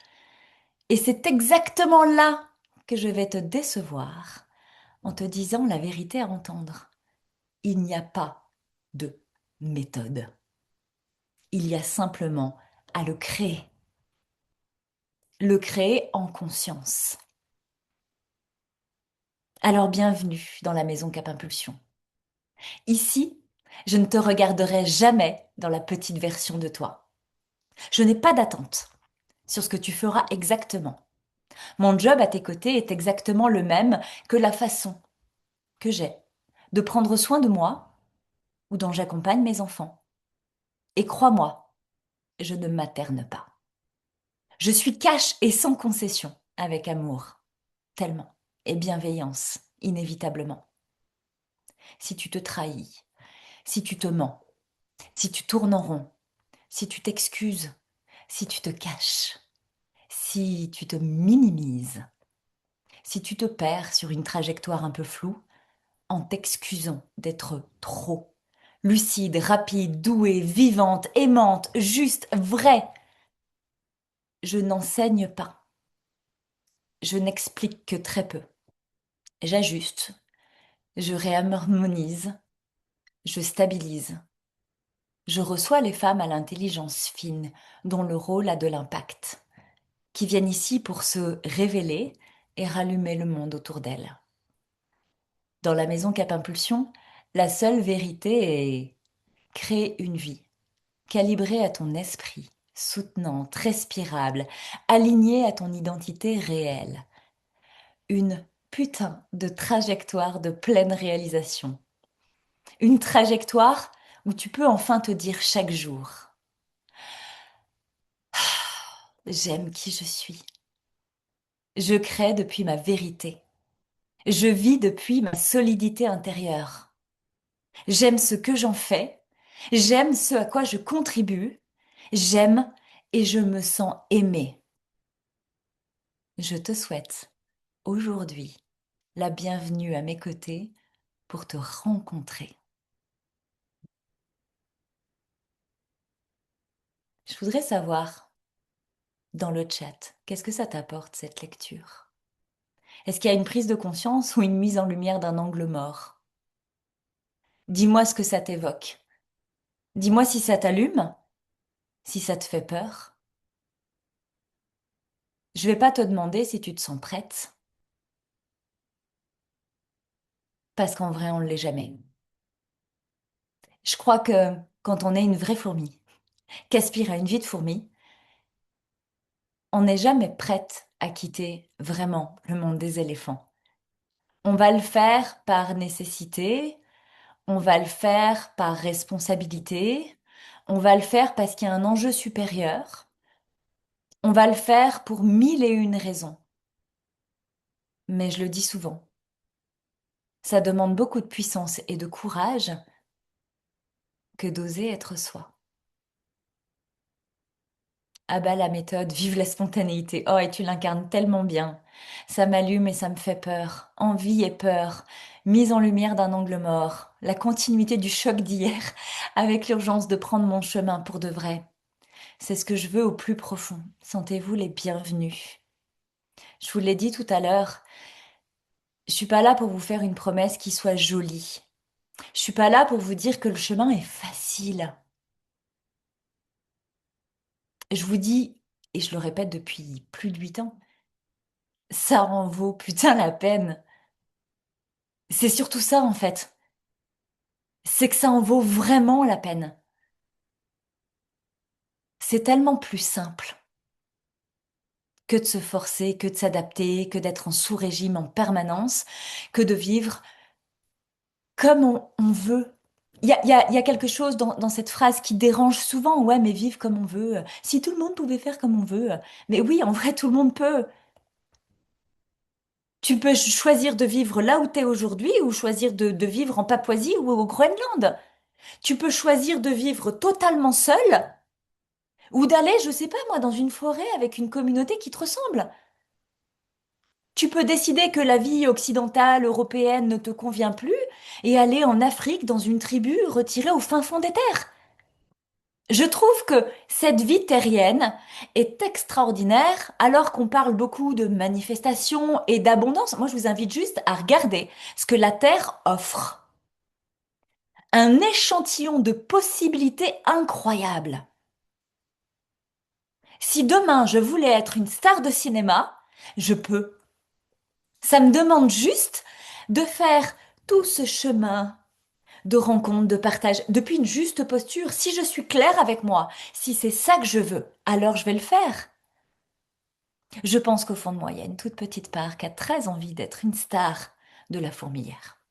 et c'est exactement là que je vais te décevoir en te disant la vérité à entendre. Il n'y a pas de méthode. Il y a simplement à le créer. Le créer en conscience. Alors bienvenue dans la maison Cap Impulsion. Ici, je ne te regarderai jamais dans la petite version de toi. Je n'ai pas d'attente sur ce que tu feras exactement. Mon job à tes côtés est exactement le même que la façon que j'ai de prendre soin de moi ou dont j'accompagne mes enfants. Et crois-moi, je ne materne pas. Je suis cash et sans concession, avec amour, tellement, et bienveillance, inévitablement. Si tu te trahis, si tu te mens, si tu tournes en rond, si tu t'excuses, si tu te caches, si tu te minimises, Si tu te perds sur une trajectoire un peu floue, en t'excusant d'être trop lucide, rapide, douée, vivante, aimante, juste, vraie, je n'enseigne pas. Je n'explique que très peu. J'ajuste, je réharmonise, je stabilise. Je reçois les femmes à l'intelligence fine, dont le rôle a de l'impact, qui viennent ici pour se révéler et rallumer le monde autour d'elles. Dans la maison Cap Impulsion, la seule vérité est créer une vie, calibrée à ton esprit, soutenante, respirable, alignée à ton identité réelle. Une putain de trajectoire de pleine réalisation. Une trajectoire où tu peux enfin te dire chaque jour: j'aime qui je suis. Je crée depuis ma vérité. Je vis depuis ma solidité intérieure. J'aime ce que j'en fais. J'aime ce à quoi je contribue. J'aime et je me sens aimée. Je te souhaite aujourd'hui la bienvenue à mes côtés pour te rencontrer. Je voudrais savoir, dans le chat, qu'est-ce que ça t'apporte cette lecture? Est-ce qu'il y a une prise de conscience ou une mise en lumière d'un angle mort? Dis-moi ce que ça t'évoque. Dis-moi si ça t'allume, si ça te fait peur. Je vais pas te demander si tu te sens prête, parce qu'en vrai, on ne l'est jamais. Je crois que quand on est une vraie fourmi, qu'aspire à une vie de fourmi, on n'est jamais prête à quitter vraiment le monde des éléphants. On va le faire par nécessité, on va le faire par responsabilité, on va le faire parce qu'il y a un enjeu supérieur, on va le faire pour mille et une raisons. Mais je le dis souvent, ça demande beaucoup de puissance et de courage que d'oser être soi. Ah bah la méthode, vive la spontanéité. Oh, et tu l'incarnes tellement bien. Ça m'allume et ça me fait peur. Envie et peur. Mise en lumière d'un angle mort. La continuité du choc d'hier avec l'urgence de prendre mon chemin pour de vrai. C'est ce que je veux au plus profond. Sentez-vous les bienvenus. Je vous l'ai dit tout à l'heure, je suis pas là pour vous faire une promesse qui soit jolie. Je suis pas là pour vous dire que le chemin est facile. Je vous dis, et je le répète depuis plus de 8 ans, ça en vaut putain la peine. C'est surtout ça en fait. C'est que ça en vaut vraiment la peine. C'est tellement plus simple que de se forcer, que de s'adapter, que d'être en sous-régime en permanence, que de vivre comme on veut. Il y a quelque chose dans cette phrase qui dérange souvent. Ouais, mais vivre comme on veut. Si tout le monde pouvait faire comme on veut. Mais oui, en vrai, tout le monde peut. Tu peux choisir de vivre là où tu es aujourd'hui ou choisir de vivre en Papouasie ou au Groenland. Tu peux choisir de vivre totalement seul ou d'aller, je sais pas moi, dans une forêt avec une communauté qui te ressemble. Tu peux décider que la vie occidentale, européenne ne te convient plus et aller en Afrique dans une tribu retirée au fin fond des terres. Je trouve que cette vie terrienne est extraordinaire alors qu'on parle beaucoup de manifestation et d'abondance. Moi, je vous invite juste à regarder ce que la Terre offre. Un échantillon de possibilités incroyables. Si demain je voulais être une star de cinéma, je peux. Ça me demande juste de faire tout ce chemin de rencontre, de partage, depuis une juste posture. Si je suis claire avec moi, si c'est ça que je veux, alors je vais le faire. Je pense qu'au fond de moi, il y a une toute petite part qui a très envie d'être une star de la fourmilière.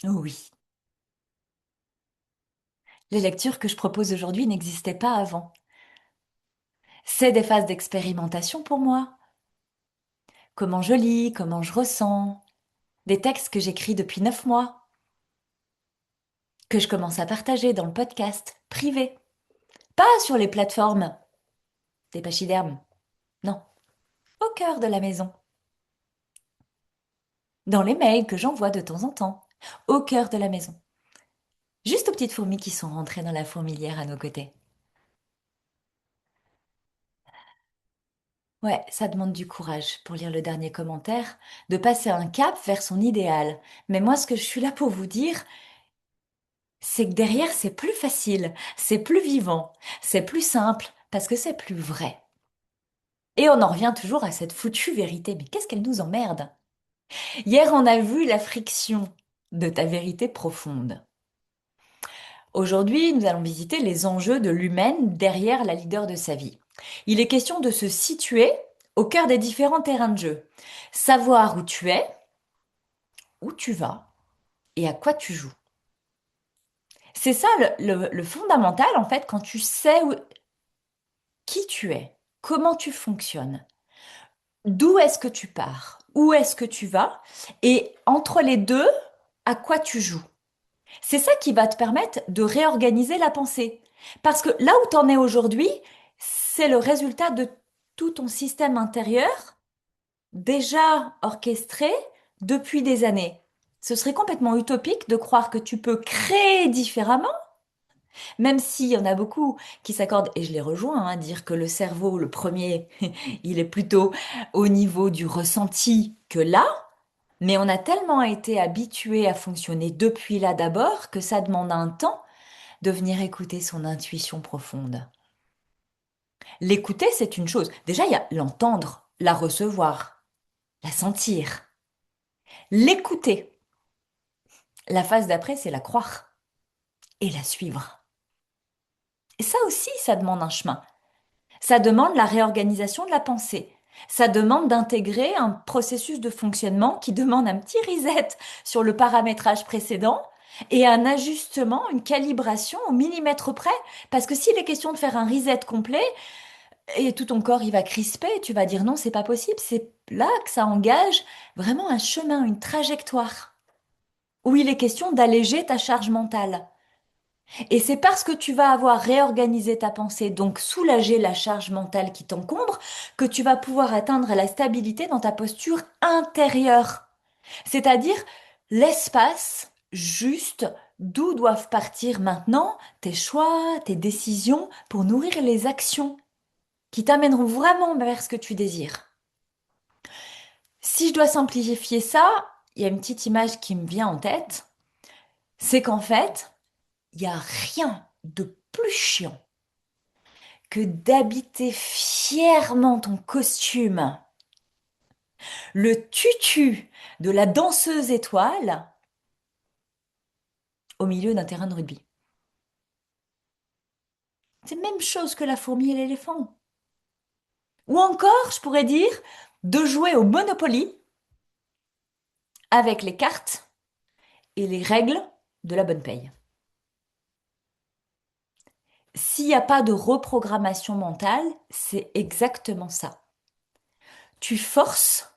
Oui, les lectures que je propose aujourd'hui n'existaient pas avant. C'est des phases d'expérimentation pour moi. Comment je lis, comment je ressens, des textes que j'écris depuis 9 mois, que je commence à partager dans le podcast privé. Pas sur les plateformes des pachydermes, non, au cœur de la maison. dans les mails que j'envoie de temps en temps, au cœur de la maison. Juste aux petites fourmis qui sont rentrées dans la fourmilière à nos côtés. Ouais, ça demande du courage pour lire le dernier commentaire, de passer un cap vers son idéal. Mais moi, ce que je suis là pour vous dire, c'est que derrière, c'est plus facile, c'est plus vivant, c'est plus simple, parce que c'est plus vrai. Et on en revient toujours à cette foutue vérité. Mais qu'est-ce qu'elle nous emmerde? Hier, on a vu la friction de ta vérité profonde. Aujourd'hui, nous allons visiter les enjeux de l'humaine derrière la leader de sa vie. Il est question de se situer au cœur des différents terrains de jeu. Savoir où tu es, où tu vas et à quoi tu joues. C'est ça le fondamental en fait quand tu sais qui tu es, comment tu fonctionnes, d'où est-ce que tu pars, où est-ce que tu vas et entre les deux, à quoi tu joues. C'est ça qui va te permettre de réorganiser la pensée. Parce que là où tu en es aujourd'hui, c'est le résultat de tout ton système intérieur déjà orchestré depuis des années. Ce serait complètement utopique de croire que tu peux créer différemment, même s'il y en a beaucoup qui s'accordent, et je les rejoins, à dire que le cerveau, le premier, il est plutôt au niveau du ressenti que là, mais on a tellement été habitué à fonctionner depuis là d'abord que ça demande un temps de venir écouter son intuition profonde. L'écouter, c'est une chose. Déjà, il y a l'entendre, la recevoir, la sentir. L'écouter. La phase d'après, c'est la croire et la suivre. Et ça aussi, ça demande un chemin. Ça demande la réorganisation de la pensée. Ça demande d'intégrer un processus de fonctionnement qui demande un petit reset sur le paramétrage précédent et un ajustement, une calibration au millimètre près. Parce que s'il est question de faire un reset complet, et tout ton corps, il va crisper, tu vas dire non, c'est pas possible. C'est là que ça engage vraiment un chemin, une trajectoire, où il est question d'alléger ta charge mentale. Et c'est parce que tu vas avoir réorganisé ta pensée, donc soulagé la charge mentale qui t'encombre, que tu vas pouvoir atteindre la stabilité dans ta posture intérieure. C'est-à-dire l'espace juste d'où doivent partir maintenant tes choix, tes décisions pour nourrir les actions qui t'amèneront vraiment vers ce que tu désires. Si je dois simplifier ça, il y a une petite image qui me vient en tête, c'est qu'en fait, il n'y a rien de plus chiant que d'habiter fièrement ton costume, le tutu de la danseuse étoile au milieu d'un terrain de rugby. C'est la même chose que la fourmi et l'éléphant. Ou encore, je pourrais dire, de jouer au Monopoly avec les cartes et les règles de la bonne paye. S'il n'y a pas de reprogrammation mentale, c'est exactement ça. Tu forces,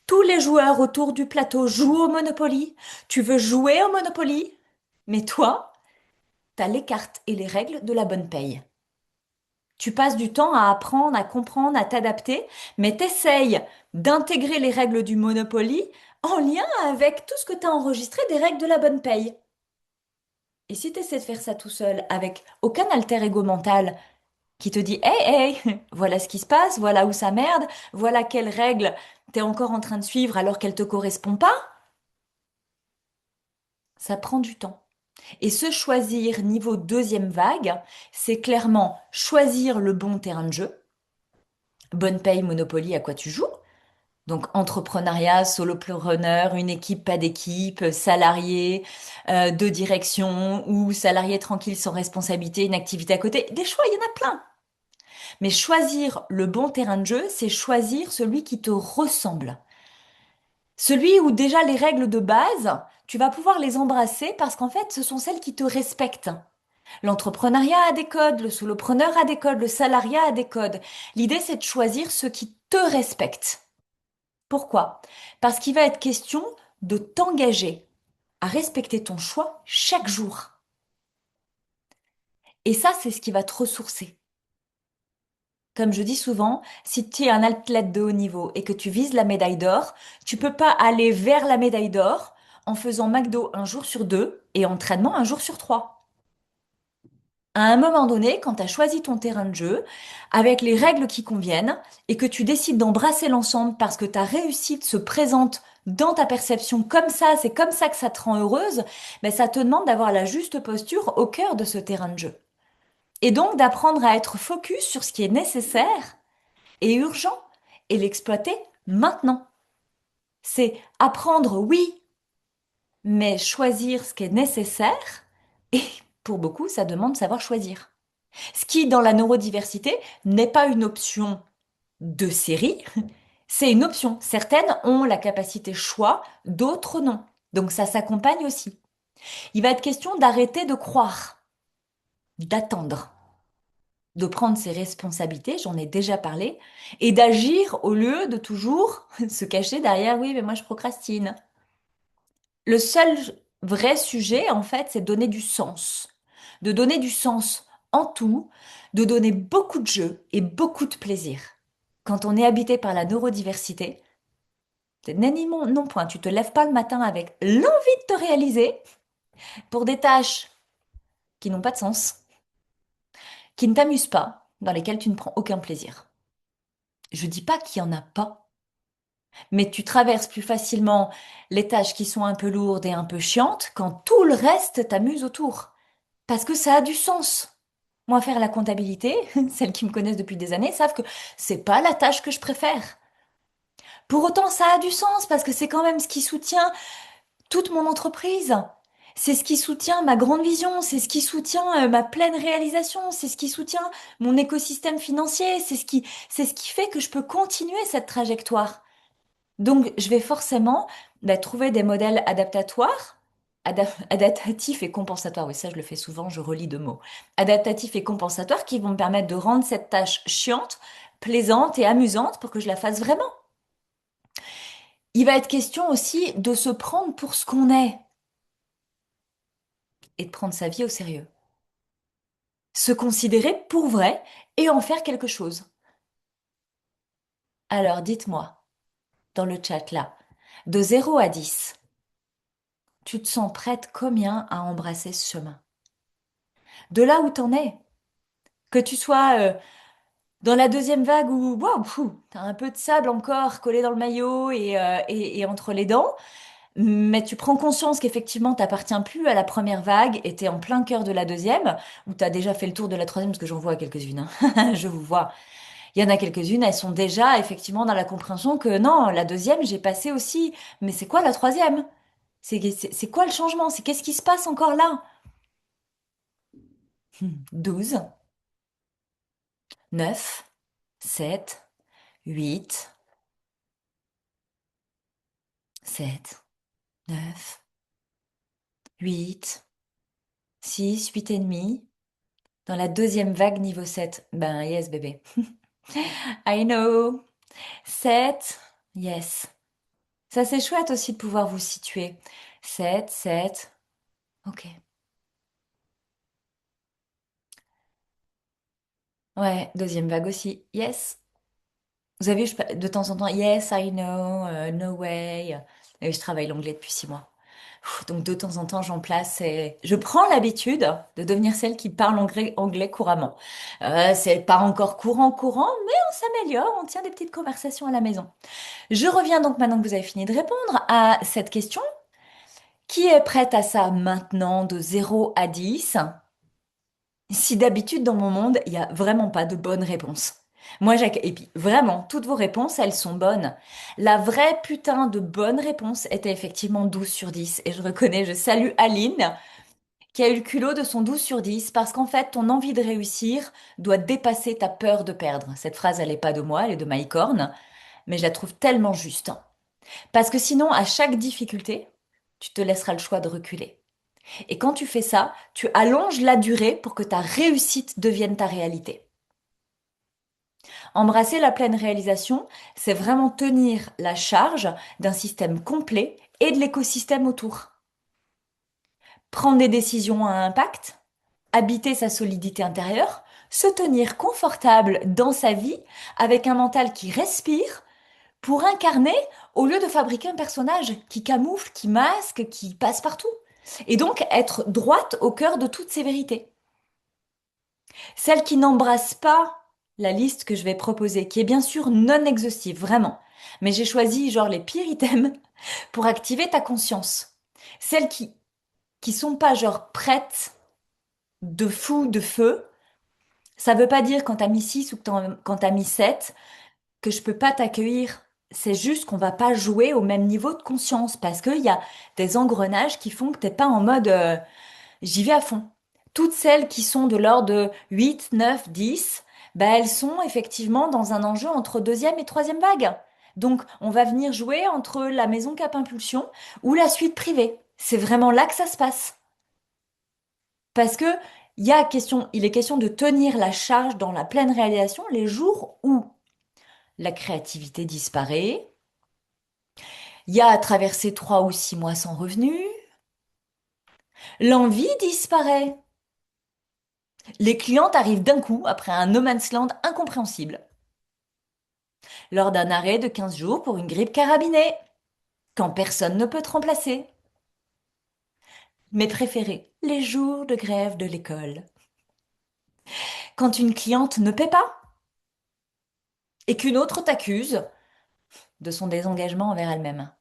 tous les joueurs autour du plateau jouent au Monopoly, tu veux jouer au Monopoly, mais toi, t'as les cartes et les règles de la bonne paye. Tu passes du temps à apprendre, à comprendre, à t'adapter, mais t'essayes d'intégrer les règles du Monopoly en lien avec tout ce que tu as enregistré des règles de la bonne paye. Et si tu essaies de faire ça tout seul, avec aucun alter ego mental qui te dit hey, hey, voilà ce qui se passe, voilà où ça merde, voilà quelles règles t'es encore en train de suivre alors qu'elles te correspondent pas, ça prend du temps. Et se choisir niveau deuxième vague, c'est clairement choisir le bon terrain de jeu. Bonne paye, Monopoly, à quoi tu joues? Donc entrepreneuriat, solopreneur, une équipe, pas d'équipe, salarié, de direction ou salarié tranquille sans responsabilité, une activité à côté. Des choix, il y en a plein. Mais choisir le bon terrain de jeu, c'est choisir celui qui te ressemble. Celui où déjà les règles de base, tu vas pouvoir les embrasser parce qu'en fait, ce sont celles qui te respectent. L'entrepreneuriat a des codes, le solopreneur a des codes, le salariat a des codes. L'idée, c'est de choisir ceux qui te respectent. Pourquoi? Parce qu'il va être question de t'engager à respecter ton choix chaque jour. Et ça, c'est ce qui va te ressourcer. Comme je dis souvent, si tu es un athlète de haut niveau et que tu vises la médaille d'or, tu peux pas aller vers la médaille d'or en faisant McDo un jour sur deux et entraînement un jour sur trois. À un moment donné, quand tu as choisi ton terrain de jeu, avec les règles qui conviennent, et que tu décides d'embrasser l'ensemble parce que ta réussite se présente dans ta perception comme ça, c'est comme ça que ça te rend heureuse, mais ça te demande d'avoir la juste posture au cœur de ce terrain de jeu. Et donc d'apprendre à être focus sur ce qui est nécessaire et urgent et l'exploiter maintenant. C'est apprendre, oui, mais choisir ce qui est nécessaire. Et pour beaucoup, ça demande de savoir choisir. Ce qui, dans la neurodiversité, n'est pas une option de série, c'est une option. Certaines ont la capacité choix, d'autres non. Donc ça s'accompagne aussi. Il va être question d'arrêter de croire, d'attendre, de prendre ses responsabilités, j'en ai déjà parlé, et d'agir au lieu de toujours se cacher derrière, oui, mais moi je procrastine. Le seul vrai sujet, en fait, c'est de donner du sens. De donner du sens en tout, de donner beaucoup de jeu et beaucoup de plaisir. Quand on est habité par la neurodiversité, c'est nenni non point, tu te lèves pas le matin avec l'envie de te réaliser pour des tâches qui n'ont pas de sens, qui ne t'amusent pas, dans lesquelles tu ne prends aucun plaisir. Je dis pas qu'il y en a pas, mais tu traverses plus facilement les tâches qui sont un peu lourdes et un peu chiantes quand tout le reste t'amuse autour. Parce que ça a du sens. Moi, faire la comptabilité, celles qui me connaissent depuis des années savent que c'est pas la tâche que je préfère. Pour autant, ça a du sens parce que c'est quand même ce qui soutient toute mon entreprise. C'est ce qui soutient ma grande vision, c'est ce qui soutient ma pleine réalisation, c'est ce qui soutient mon écosystème financier, c'est ce qui fait que je peux continuer cette trajectoire. Donc, je vais forcément trouver des modèles adaptatoires, adaptatifs et compensatoires. Oui, ça, je le fais souvent, je relis deux mots. Adaptatifs et compensatoires qui vont me permettre de rendre cette tâche chiante, plaisante et amusante pour que je la fasse vraiment. Il va être question aussi de se prendre pour ce qu'on est et de prendre sa vie au sérieux. Se considérer pour vrai et en faire quelque chose. Alors, dites-moi, dans le chat là, de 0 à 10, tu te sens prête combien à embrasser ce chemin? De là où t'en es. Que tu sois dans la deuxième vague où waouh, t'as un peu de sable encore collé dans le maillot et entre les dents, mais tu prends conscience qu'effectivement t'appartiens plus à la première vague et t'es en plein cœur de la deuxième, ou t'as déjà fait le tour de la troisième, parce que j'en vois quelques-unes, hein. Je vous vois. Il y en a quelques-unes, elles sont déjà effectivement dans la compréhension que non, la deuxième, j'ai passé aussi. Mais c'est quoi la troisième? C'est quoi le changement? C'est qu'est-ce qui se passe encore là? 12, 9, 7, 8, 7, 9, 8, 6, 8 et demi. Dans la deuxième vague niveau 7. Ben yes bébé. I know. 7, yes. Ça c'est chouette aussi de pouvoir vous situer. 7, 7. Ok. Ouais, deuxième vague aussi. Yes. Vous avez vu, de temps en temps, yes, I know, no way. Et je travaille l'anglais depuis 6 mois. Donc de temps en temps, j'en place et je prends l'habitude de devenir celle qui parle anglais couramment. C'est pas encore courant, mais on s'améliore, on tient des petites conversations à la maison. Je reviens donc maintenant que vous avez fini de répondre à cette question. Qui est prête à ça maintenant de 0 à 10? Si d'habitude dans mon monde, il n'y a vraiment pas de bonne réponse. Et puis vraiment, toutes vos réponses, elles sont bonnes. La vraie putain de bonne réponse était effectivement 12 sur 10. Et je reconnais, je salue Aline, qui a eu le culot de son 12 sur 10, parce qu'en fait, ton envie de réussir doit dépasser ta peur de perdre. Cette phrase, elle n'est pas de moi, elle est de Mike Horn, mais je la trouve tellement juste. Parce que sinon, à chaque difficulté, tu te laisseras le choix de reculer. Et quand tu fais ça, tu allonges la durée pour que ta réussite devienne ta réalité. Embrasser la pleine réalisation, c'est vraiment tenir la charge d'un système complet et de l'écosystème autour. Prendre des décisions à impact, habiter sa solidité intérieure, se tenir confortable dans sa vie avec un mental qui respire pour incarner au lieu de fabriquer un personnage qui camoufle, qui masque, qui passe partout. Et donc être droite au cœur de toutes ces vérités. Celle qui n'embrasse pas la liste que je vais proposer, qui est bien sûr non exhaustive, vraiment. Mais j'ai choisi genre les pires items pour activer ta conscience. Celles qui sont pas genre prêtes de fou, de feu. Ça veut pas dire quand t'as mis 6 ou quand t'as mis 7 que je peux pas t'accueillir. C'est juste qu'on va pas jouer au même niveau de conscience parce qu'il y a des engrenages qui font que t'es pas en mode j'y vais à fond. Toutes celles qui sont de l'ordre de 8, 9, 10, bah elles sont effectivement dans un enjeu entre deuxième et troisième vague. Donc on va venir jouer entre la maison Cap Impulsion ou la suite privée. C'est vraiment là que ça se passe. Parce que il est question de tenir la charge dans la pleine réalisation les jours où la créativité disparaît, il y a à traverser 3 ou 6 mois sans revenu, l'envie disparaît. Les clientes arrivent d'un coup après un no man's land incompréhensible, lors d'un arrêt de 15 jours pour une grippe carabinée, quand personne ne peut te remplacer. Mes préférés, les jours de grève de l'école. Quand une cliente ne paie pas et qu'une autre t'accuse de son désengagement envers elle-même.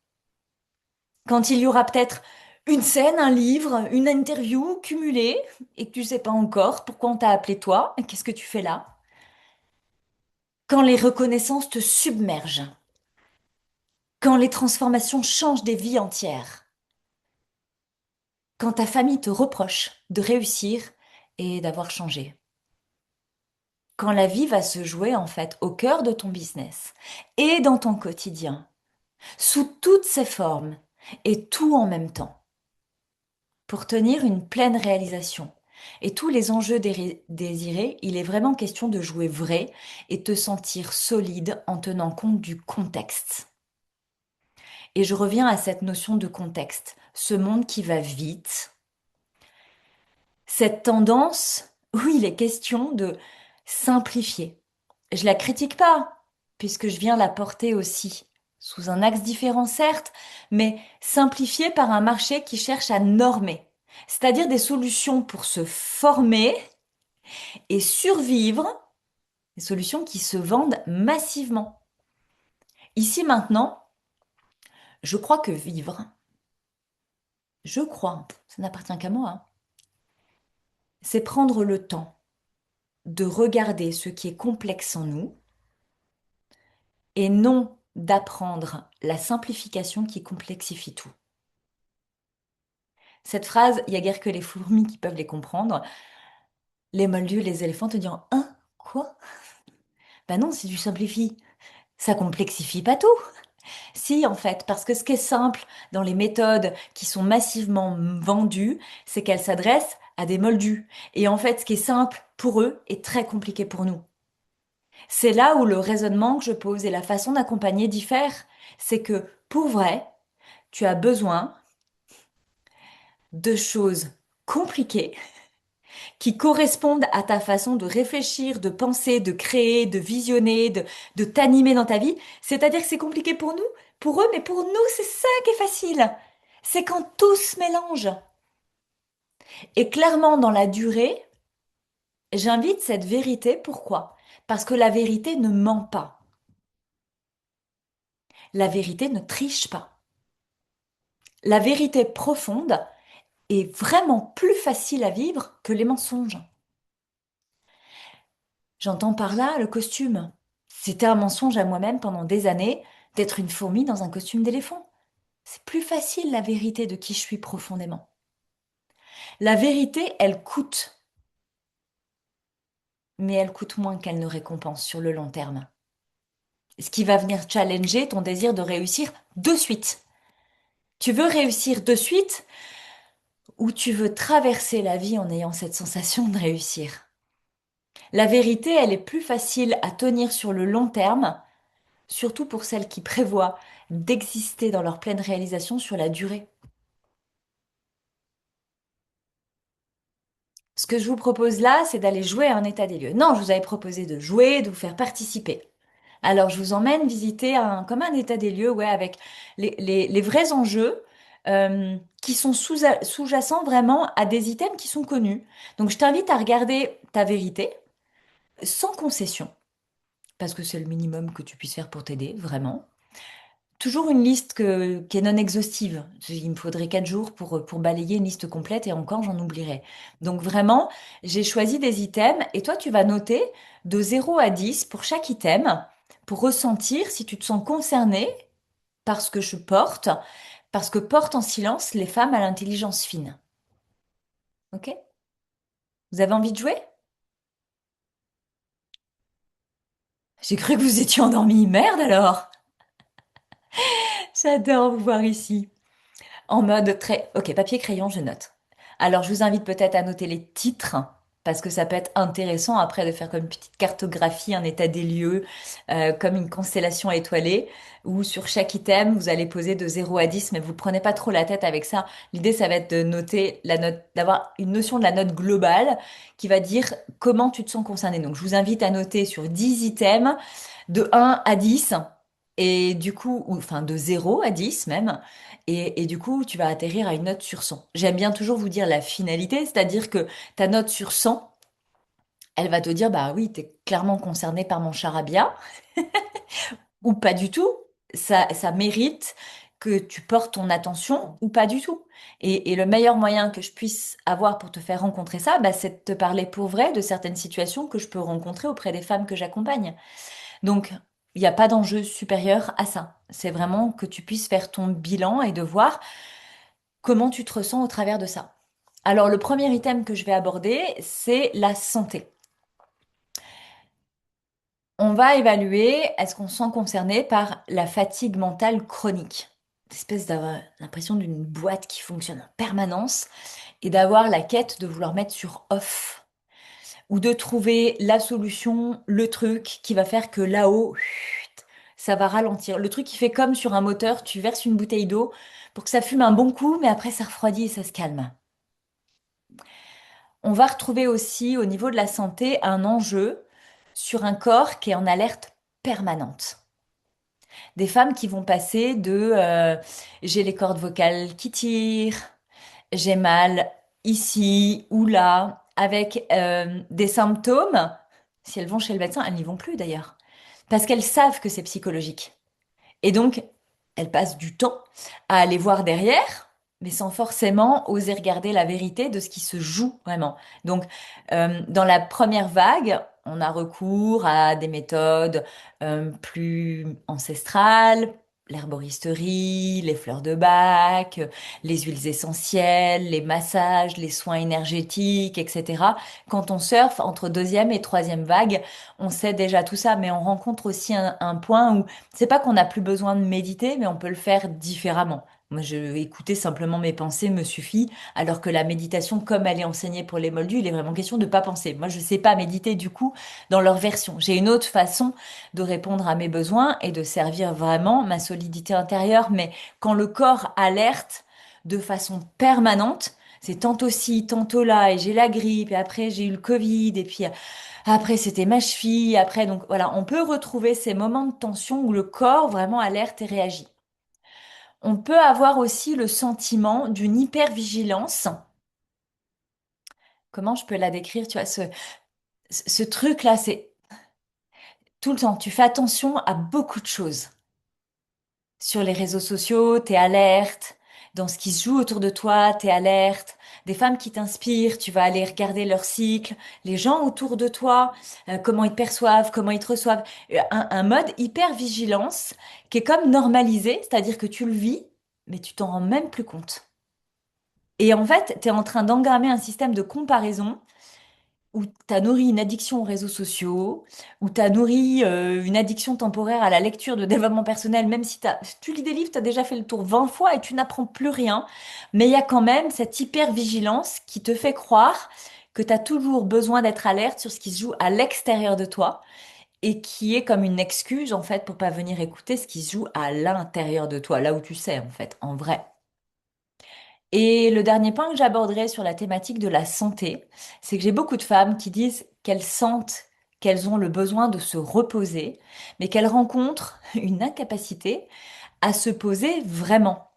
Quand il y aura peut-être une scène, un livre, une interview cumulée et que tu sais pas encore pourquoi on t'a appelé toi, et qu'est-ce que tu fais là? Quand les reconnaissances te submergent, quand les transformations changent des vies entières, quand ta famille te reproche de réussir et d'avoir changé, quand la vie va se jouer en fait au cœur de ton business et dans ton quotidien, sous toutes ses formes et tout en même temps, pour tenir une pleine réalisation. Et tous les enjeux désirés, il est vraiment question de jouer vrai et te sentir solide en tenant compte du contexte. Et je reviens à cette notion de contexte, ce monde qui va vite, cette tendance où il est question de simplifier. Je la critique pas, puisque je viens la porter aussi, sous un axe différent certes, mais simplifiée par un marché qui cherche à normer, c'est-à-dire des solutions pour se former et survivre, des solutions qui se vendent massivement. Ici maintenant, je crois que vivre, je crois, ça n'appartient qu'à moi, hein, c'est prendre le temps de regarder ce qui est complexe en nous et non d'apprendre la simplification qui complexifie tout. Cette phrase, il y a guère que les fourmis qui peuvent les comprendre. Les moldus, les éléphants te diront, hein, quoi? Ben non, si tu simplifies, ça complexifie pas tout. Si, en fait, parce que ce qui est simple dans les méthodes qui sont massivement vendues, c'est qu'elles s'adressent à des moldus. Et en fait, ce qui est simple pour eux est très compliqué pour nous. C'est là où le raisonnement que je pose et la façon d'accompagner diffèrent. C'est que, pour vrai, tu as besoin de choses compliquées qui correspondent à ta façon de réfléchir, de penser, de créer, de visionner, de t'animer dans ta vie. C'est-à-dire que c'est compliqué pour nous, pour eux, mais pour nous, c'est ça qui est facile. C'est quand tout se mélange. Et clairement, dans la durée, j'invite cette vérité. Pourquoi? Parce que la vérité ne ment pas. La vérité ne triche pas. La vérité profonde est vraiment plus facile à vivre que les mensonges. J'entends par là le costume. C'était un mensonge à moi-même pendant des années d'être une fourmi dans un costume d'éléphant. C'est plus facile la vérité de qui je suis profondément. La vérité, elle coûte, mais elle coûte moins qu'elle ne récompense sur le long terme. Ce qui va venir challenger ton désir de réussir de suite. Tu veux réussir de suite ou tu veux traverser la vie en ayant cette sensation de réussir? La vérité, elle est plus facile à tenir sur le long terme, surtout pour celles qui prévoient d'exister dans leur pleine réalisation sur la durée. Ce que je vous propose là, c'est d'aller jouer à un état des lieux. Non, je vous avais proposé de jouer, de vous faire participer. Alors, je vous emmène visiter comme un état des lieux, ouais, avec les vrais enjeux qui sont sous-jacents vraiment à des items qui sont connus. Donc, je t'invite à regarder ta vérité sans concession, parce que c'est le minimum que tu puisses faire pour t'aider, vraiment. Toujours une liste qui est non exhaustive. Il me faudrait 4 jours pour balayer une liste complète et encore j'en oublierais. Donc vraiment, j'ai choisi des items et toi tu vas noter de 0 à 10 pour chaque item pour ressentir si tu te sens concerné par ce que je porte, parce que portent en silence les femmes à l'intelligence fine. Ok? Vous avez envie de jouer? J'ai cru que vous étiez endormi. Merde alors! J'adore vous voir ici. En mode très... Ok, papier, crayon, je note. Alors, je vous invite peut-être à noter les titres, parce que ça peut être intéressant après de faire comme une petite cartographie, un état des lieux, comme une constellation étoilée, où sur chaque item, vous allez poser de 0 à 10, mais vous prenez pas trop la tête avec ça. L'idée, ça va être de noter la note, d'avoir une notion de la note globale qui va dire comment tu te sens concerné. Donc, je vous invite à noter sur 10 items de 1 à 10, et du coup, enfin de 0 à 10 même. Et du coup, tu vas atterrir à une note sur 100. J'aime bien toujours vous dire la finalité, c'est-à-dire que ta note sur 100, elle va te dire, bah oui, t'es clairement concerné par mon charabia, ou pas du tout. Ça mérite que tu portes ton attention, ou pas du tout. Et le meilleur moyen que je puisse avoir pour te faire rencontrer ça, bah, c'est de te parler pour vrai de certaines situations que je peux rencontrer auprès des femmes que j'accompagne. Donc, il n'y a pas d'enjeu supérieur à ça. C'est vraiment que tu puisses faire ton bilan et de voir comment tu te ressens au travers de ça. Alors, le premier item que je vais aborder, c'est la santé. On va évaluer est-ce qu'on se sent concerné par la fatigue mentale chronique. Cette espèce d'avoir l'impression d'une boîte qui fonctionne en permanence et d'avoir la quête de vouloir mettre sur off ou de trouver la solution, le truc qui va faire que là-haut, chut, ça va ralentir. Le truc qui fait comme sur un moteur, tu verses une bouteille d'eau pour que ça fume un bon coup, mais après ça refroidit et ça se calme. On va retrouver aussi au niveau de la santé un enjeu sur un corps qui est en alerte permanente. Des femmes qui vont passer de j'ai les cordes vocales qui tirent, j'ai mal ici ou là, avec des symptômes. Si elles vont chez le médecin, elles n'y vont plus d'ailleurs, parce qu'elles savent que c'est psychologique. Et donc, elles passent du temps à aller voir derrière, mais sans forcément oser regarder la vérité de ce qui se joue vraiment. Donc, dans la première vague, on a recours à des méthodes plus ancestrales, l'herboristerie, les fleurs de bac, les huiles essentielles, les massages, les soins énergétiques, etc. Quand on surfe entre deuxième et troisième vague, on sait déjà tout ça, mais on rencontre aussi un point où c'est pas qu'on n'a plus besoin de méditer, mais on peut le faire différemment. Moi, écouter simplement mes pensées me suffit, alors que la méditation, comme elle est enseignée pour les moldus, il est vraiment question de pas penser. Moi, je sais pas méditer du coup dans leur version. J'ai une autre façon de répondre à mes besoins et de servir vraiment ma solidité intérieure, mais quand le corps alerte de façon permanente, c'est tantôt ci, tantôt là, et j'ai la grippe, et après j'ai eu le Covid, et puis après, c'était ma cheville. Après, donc voilà, on peut retrouver ces moments de tension où le corps vraiment alerte et réagit. On peut avoir aussi le sentiment d'une hypervigilance. Comment je peux la décrire? Tu vois, ce truc-là, c'est tout le temps. Tu fais attention à beaucoup de choses. Sur les réseaux sociaux, t'es alerte. Dans ce qui se joue autour de toi, t'es alerte. Des femmes qui t'inspirent, tu vas aller regarder leur cycle. Les gens autour de toi, comment ils te perçoivent, comment ils te reçoivent. Un mode hyper vigilance qui est comme normalisé, c'est-à-dire que tu le vis, mais tu t'en rends même plus compte. Et en fait, t'es en train d'engrammer un système de comparaison où tu as nourri une addiction aux réseaux sociaux, où tu as nourri une addiction temporaire à la lecture de développement personnel, même si tu lis des livres, tu as déjà fait le tour 20 fois et tu n'apprends plus rien. Mais il y a quand même cette hyper-vigilance qui te fait croire que tu as toujours besoin d'être alerte sur ce qui se joue à l'extérieur de toi et qui est comme une excuse en fait pour pas venir écouter ce qui se joue à l'intérieur de toi, là où tu sais en fait, en vrai. Et le dernier point que j'aborderai sur la thématique de la santé, c'est que j'ai beaucoup de femmes qui disent qu'elles sentent qu'elles ont le besoin de se reposer, mais qu'elles rencontrent une incapacité à se poser vraiment.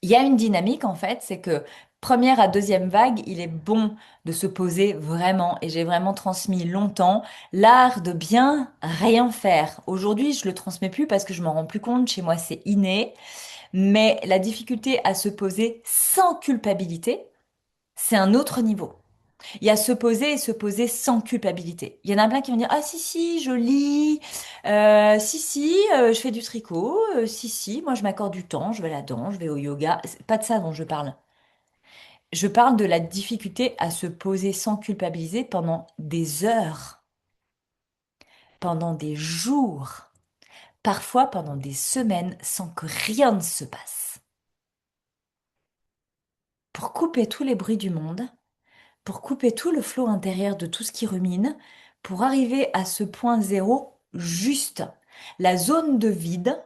Il y a une dynamique en fait, c'est que première à deuxième vague, il est bon de se poser vraiment. Et j'ai vraiment transmis longtemps l'art de bien rien faire. Aujourd'hui, je le transmets plus parce que je m'en rends plus compte. Chez moi, c'est inné. Mais la difficulté à se poser sans culpabilité, c'est un autre niveau. Il y a se poser et se poser sans culpabilité. Il y en a plein qui vont dire, ah si, si, je lis, si, si, je fais du tricot, si, si, moi je m'accorde du temps, je vais à la danse, je vais au yoga. C'est pas de ça dont je parle. Je parle de la difficulté à se poser sans culpabiliser pendant des heures, pendant des jours, parfois pendant des semaines sans que rien ne se passe. Pour couper tous les bruits du monde, pour couper tout le flot intérieur de tout ce qui rumine, pour arriver à ce point zéro juste, la zone de vide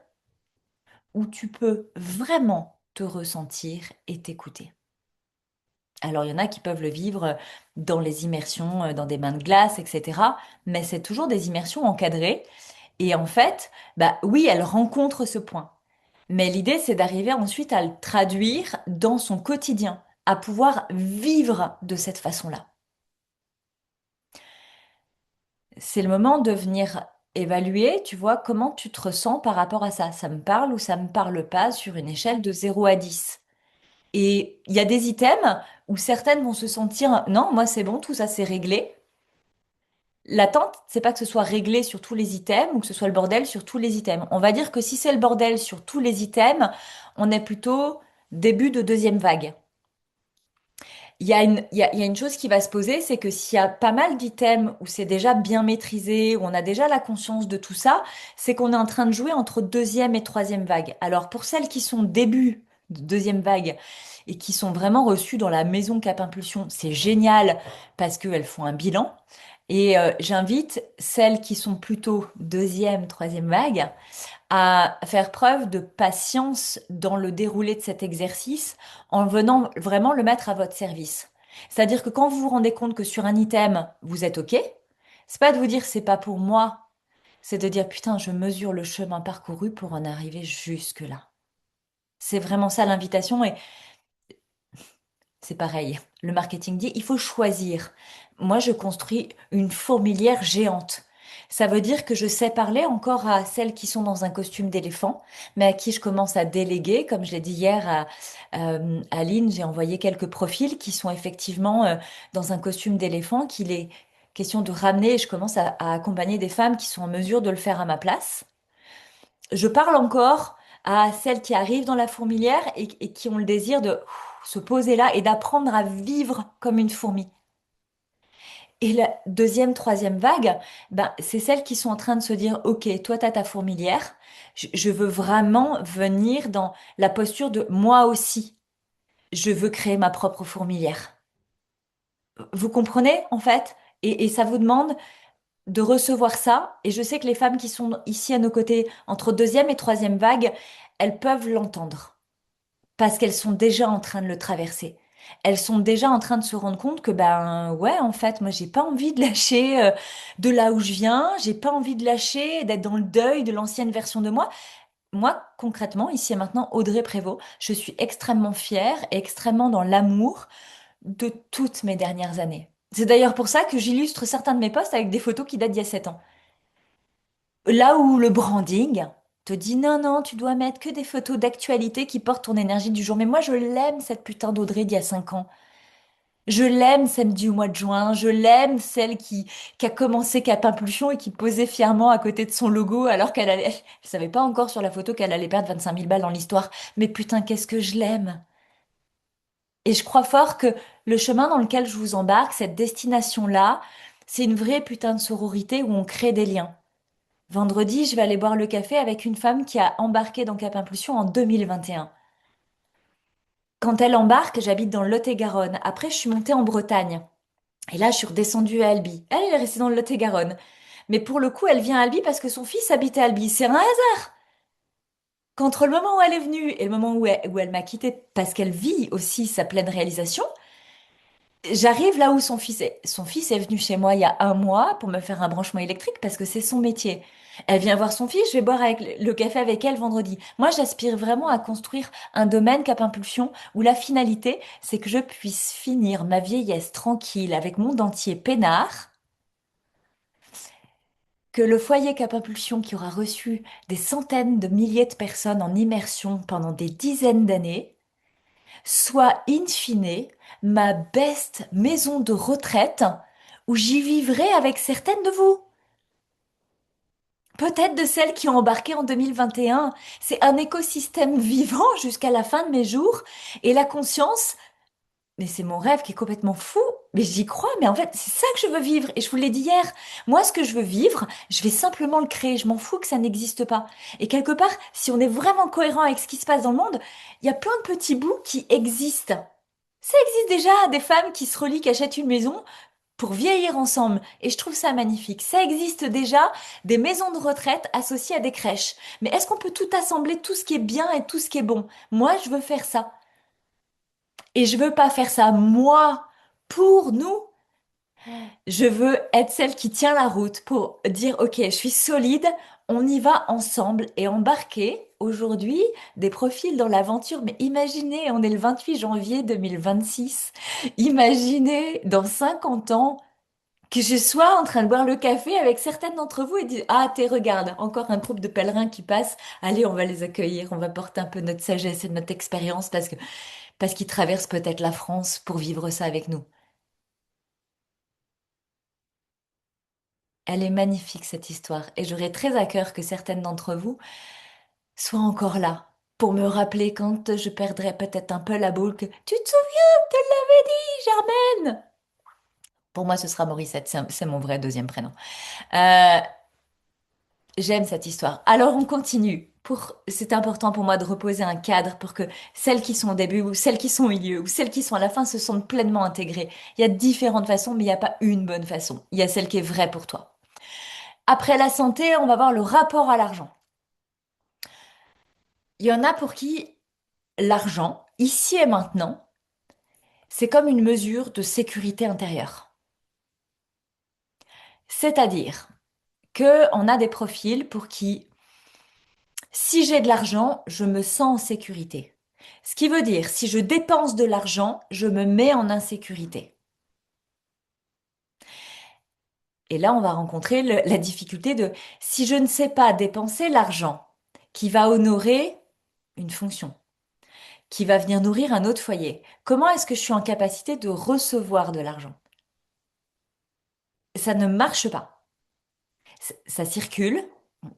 où tu peux vraiment te ressentir et t'écouter. Alors, il y en a qui peuvent le vivre dans les immersions, dans des bains de glace, etc. Mais c'est toujours des immersions encadrées. Et en fait, bah oui, elle rencontre ce point. Mais l'idée, c'est d'arriver ensuite à le traduire dans son quotidien, à pouvoir vivre de cette façon-là. C'est le moment de venir évaluer, tu vois, comment tu te ressens par rapport à ça. Ça me parle ou ça me parle pas sur une échelle de 0 à 10. Et il y a des items où certaines vont se sentir, non, moi c'est bon, tout ça c'est réglé. L'attente, c'est pas que ce soit réglé sur tous les items ou que ce soit le bordel sur tous les items. On va dire que si c'est le bordel sur tous les items, on est plutôt début de deuxième vague. Il y a une chose qui va se poser, c'est que s'il y a pas mal d'items où c'est déjà bien maîtrisé, où on a déjà la conscience de tout ça, c'est qu'on est en train de jouer entre deuxième et troisième vague. Alors pour celles qui sont début de deuxième vague et qui sont vraiment reçues dans la maison Cap Impulsion, c'est génial parce qu'elles font un bilan. Et j'invite celles qui sont plutôt deuxième, troisième vague à faire preuve de patience dans le déroulé de cet exercice en venant vraiment le mettre à votre service. C'est-à-dire que quand vous vous rendez compte que sur un item, vous êtes OK, c'est pas de vous dire c'est pas pour moi, c'est de dire putain, je mesure le chemin parcouru pour en arriver jusque-là. C'est vraiment ça l'invitation et c'est pareil. Le marketing dit, il faut choisir. Moi, je construis une fourmilière géante. Ça veut dire que je sais parler encore à celles qui sont dans un costume d'éléphant, mais à qui je commence à déléguer. Comme je l'ai dit hier à Lynn, j'ai envoyé quelques profils qui sont effectivement dans un costume d'éléphant, qu'il est question de ramener et je commence à accompagner des femmes qui sont en mesure de le faire à ma place. Je parle encore à celles qui arrivent dans la fourmilière et qui ont le désir de se poser là et d'apprendre à vivre comme une fourmi. Et la deuxième, troisième vague, ben, c'est celles qui sont en train de se dire, OK, toi, t'as ta fourmilière. Je veux vraiment venir dans la posture de moi aussi. Je veux créer ma propre fourmilière. Vous comprenez, en fait? Et ça vous demande de recevoir ça. Et je sais que les femmes qui sont ici à nos côtés, entre deuxième et troisième vague, elles peuvent l'entendre parce qu'elles sont déjà en train de le traverser. Elles sont déjà en train de se rendre compte que ben ouais, en fait, moi j'ai pas envie de lâcher de là où je viens, j'ai pas envie de lâcher, d'être dans le deuil de l'ancienne version de moi. Moi, concrètement, ici et maintenant, Audrey Prévost, je suis extrêmement fière et extrêmement dans l'amour de toutes mes dernières années. C'est d'ailleurs pour ça que j'illustre certains de mes posts avec des photos qui datent d'il y a 7 ans. Là où le branding te dit non, non, tu dois mettre que des photos d'actualité qui portent ton énergie du jour. Mais moi, je l'aime, cette putain d'Audrey d'il y a 5 ans. Je l'aime, samedi au mois de juin. Je l'aime, celle qui a commencé Cap Impulsion et qui posait fièrement à côté de son logo alors elle savait pas encore sur la photo qu'elle allait perdre 25 000 balles dans l'histoire. Mais putain, qu'est-ce que je l'aime. Et je crois fort que le chemin dans lequel je vous embarque, cette destination-là, c'est une vraie putain de sororité où on crée des liens. Vendredi, je vais aller boire le café avec une femme qui a embarqué dans Cap Impulsion en 2021. Quand elle embarque, j'habite dans le Lot-et-Garonne. Après, je suis montée en Bretagne. Et là, je suis redescendue à Albi. Elle, elle est restée dans le Lot-et-Garonne. Mais pour le coup, elle vient à Albi parce que son fils habitait à Albi. C'est un hasard. Qu'entre le moment où elle est venue et le moment où elle m'a quittée, parce qu'elle vit aussi sa pleine réalisation, j'arrive là où son fils est. Son fils est venu chez moi il y a un mois pour me faire un branchement électrique parce que c'est son métier. Elle vient voir son fils, je vais boire avec le café avec elle vendredi. Moi, j'aspire vraiment à construire un domaine Cap Impulsion où la finalité, c'est que je puisse finir ma vieillesse tranquille avec mon dentier peinard, que le foyer Cap Impulsion qui aura reçu des centaines de milliers de personnes en immersion pendant des dizaines d'années, soit in fine ma best maison de retraite où j'y vivrai avec certaines de vous. Peut-être de celles qui ont embarqué en 2021. C'est un écosystème vivant jusqu'à la fin de mes jours. Et la conscience, mais c'est mon rêve qui est complètement fou. Mais j'y crois, mais en fait, c'est ça que je veux vivre. Et je vous l'ai dit hier. Moi, ce que je veux vivre, je vais simplement le créer. Je m'en fous que ça n'existe pas. Et quelque part, si on est vraiment cohérent avec ce qui se passe dans le monde, il y a plein de petits bouts qui existent. Ça existe déjà, des femmes qui se relient, qui achètent une maison pour vieillir ensemble. Et je trouve ça magnifique. Ça existe déjà, des maisons de retraite associées à des crèches. Mais est-ce qu'on peut tout assembler, tout ce qui est bien et tout ce qui est bon? Moi, je veux faire ça. Et je veux pas faire ça moi, pour nous. Je veux être celle qui tient la route pour dire, OK, je suis solide, on y va ensemble et embarquer aujourd'hui des profils dans l'aventure. Mais imaginez, on est le 28 janvier 2026. Imaginez dans 50 ans que je sois en train de boire le café avec certaines d'entre vous et dire, ah, t'es, regarde, encore un groupe de pèlerins qui passent. Allez, on va les accueillir, on va porter un peu notre sagesse et notre expérience parce qu'ils traversent peut-être la France pour vivre ça avec nous. Elle est magnifique, cette histoire, et j'aurais très à cœur que certaines d'entre vous soient encore là pour me rappeler quand je perdrai peut-être un peu la boule que tu te souviens, je te l'avais dit, Germaine. Pour moi, ce sera Morissette, c'est mon vrai deuxième prénom. Euh, J'aime cette histoire. Alors on continue. C'est important pour moi de reposer un cadre pour que celles qui sont au début ou celles qui sont au milieu ou celles qui sont à la fin se sentent pleinement intégrées. Il y a différentes façons, mais il n'y a pas une bonne façon. Il y a celle qui est vraie pour toi. Après la santé, on va voir le rapport à l'argent. Il y en a pour qui l'argent, ici et maintenant, c'est comme une mesure de sécurité intérieure. C'est-à-dire que on a des profils pour qui si j'ai de l'argent, je me sens en sécurité. Ce qui veut dire, si je dépense de l'argent, je me mets en insécurité. Et là, on va rencontrer la difficulté de, si je ne sais pas dépenser l'argent qui va honorer une fonction, qui va venir nourrir un autre foyer, comment est-ce que je suis en capacité de recevoir de l'argent? Ça ne marche pas. Ça circule.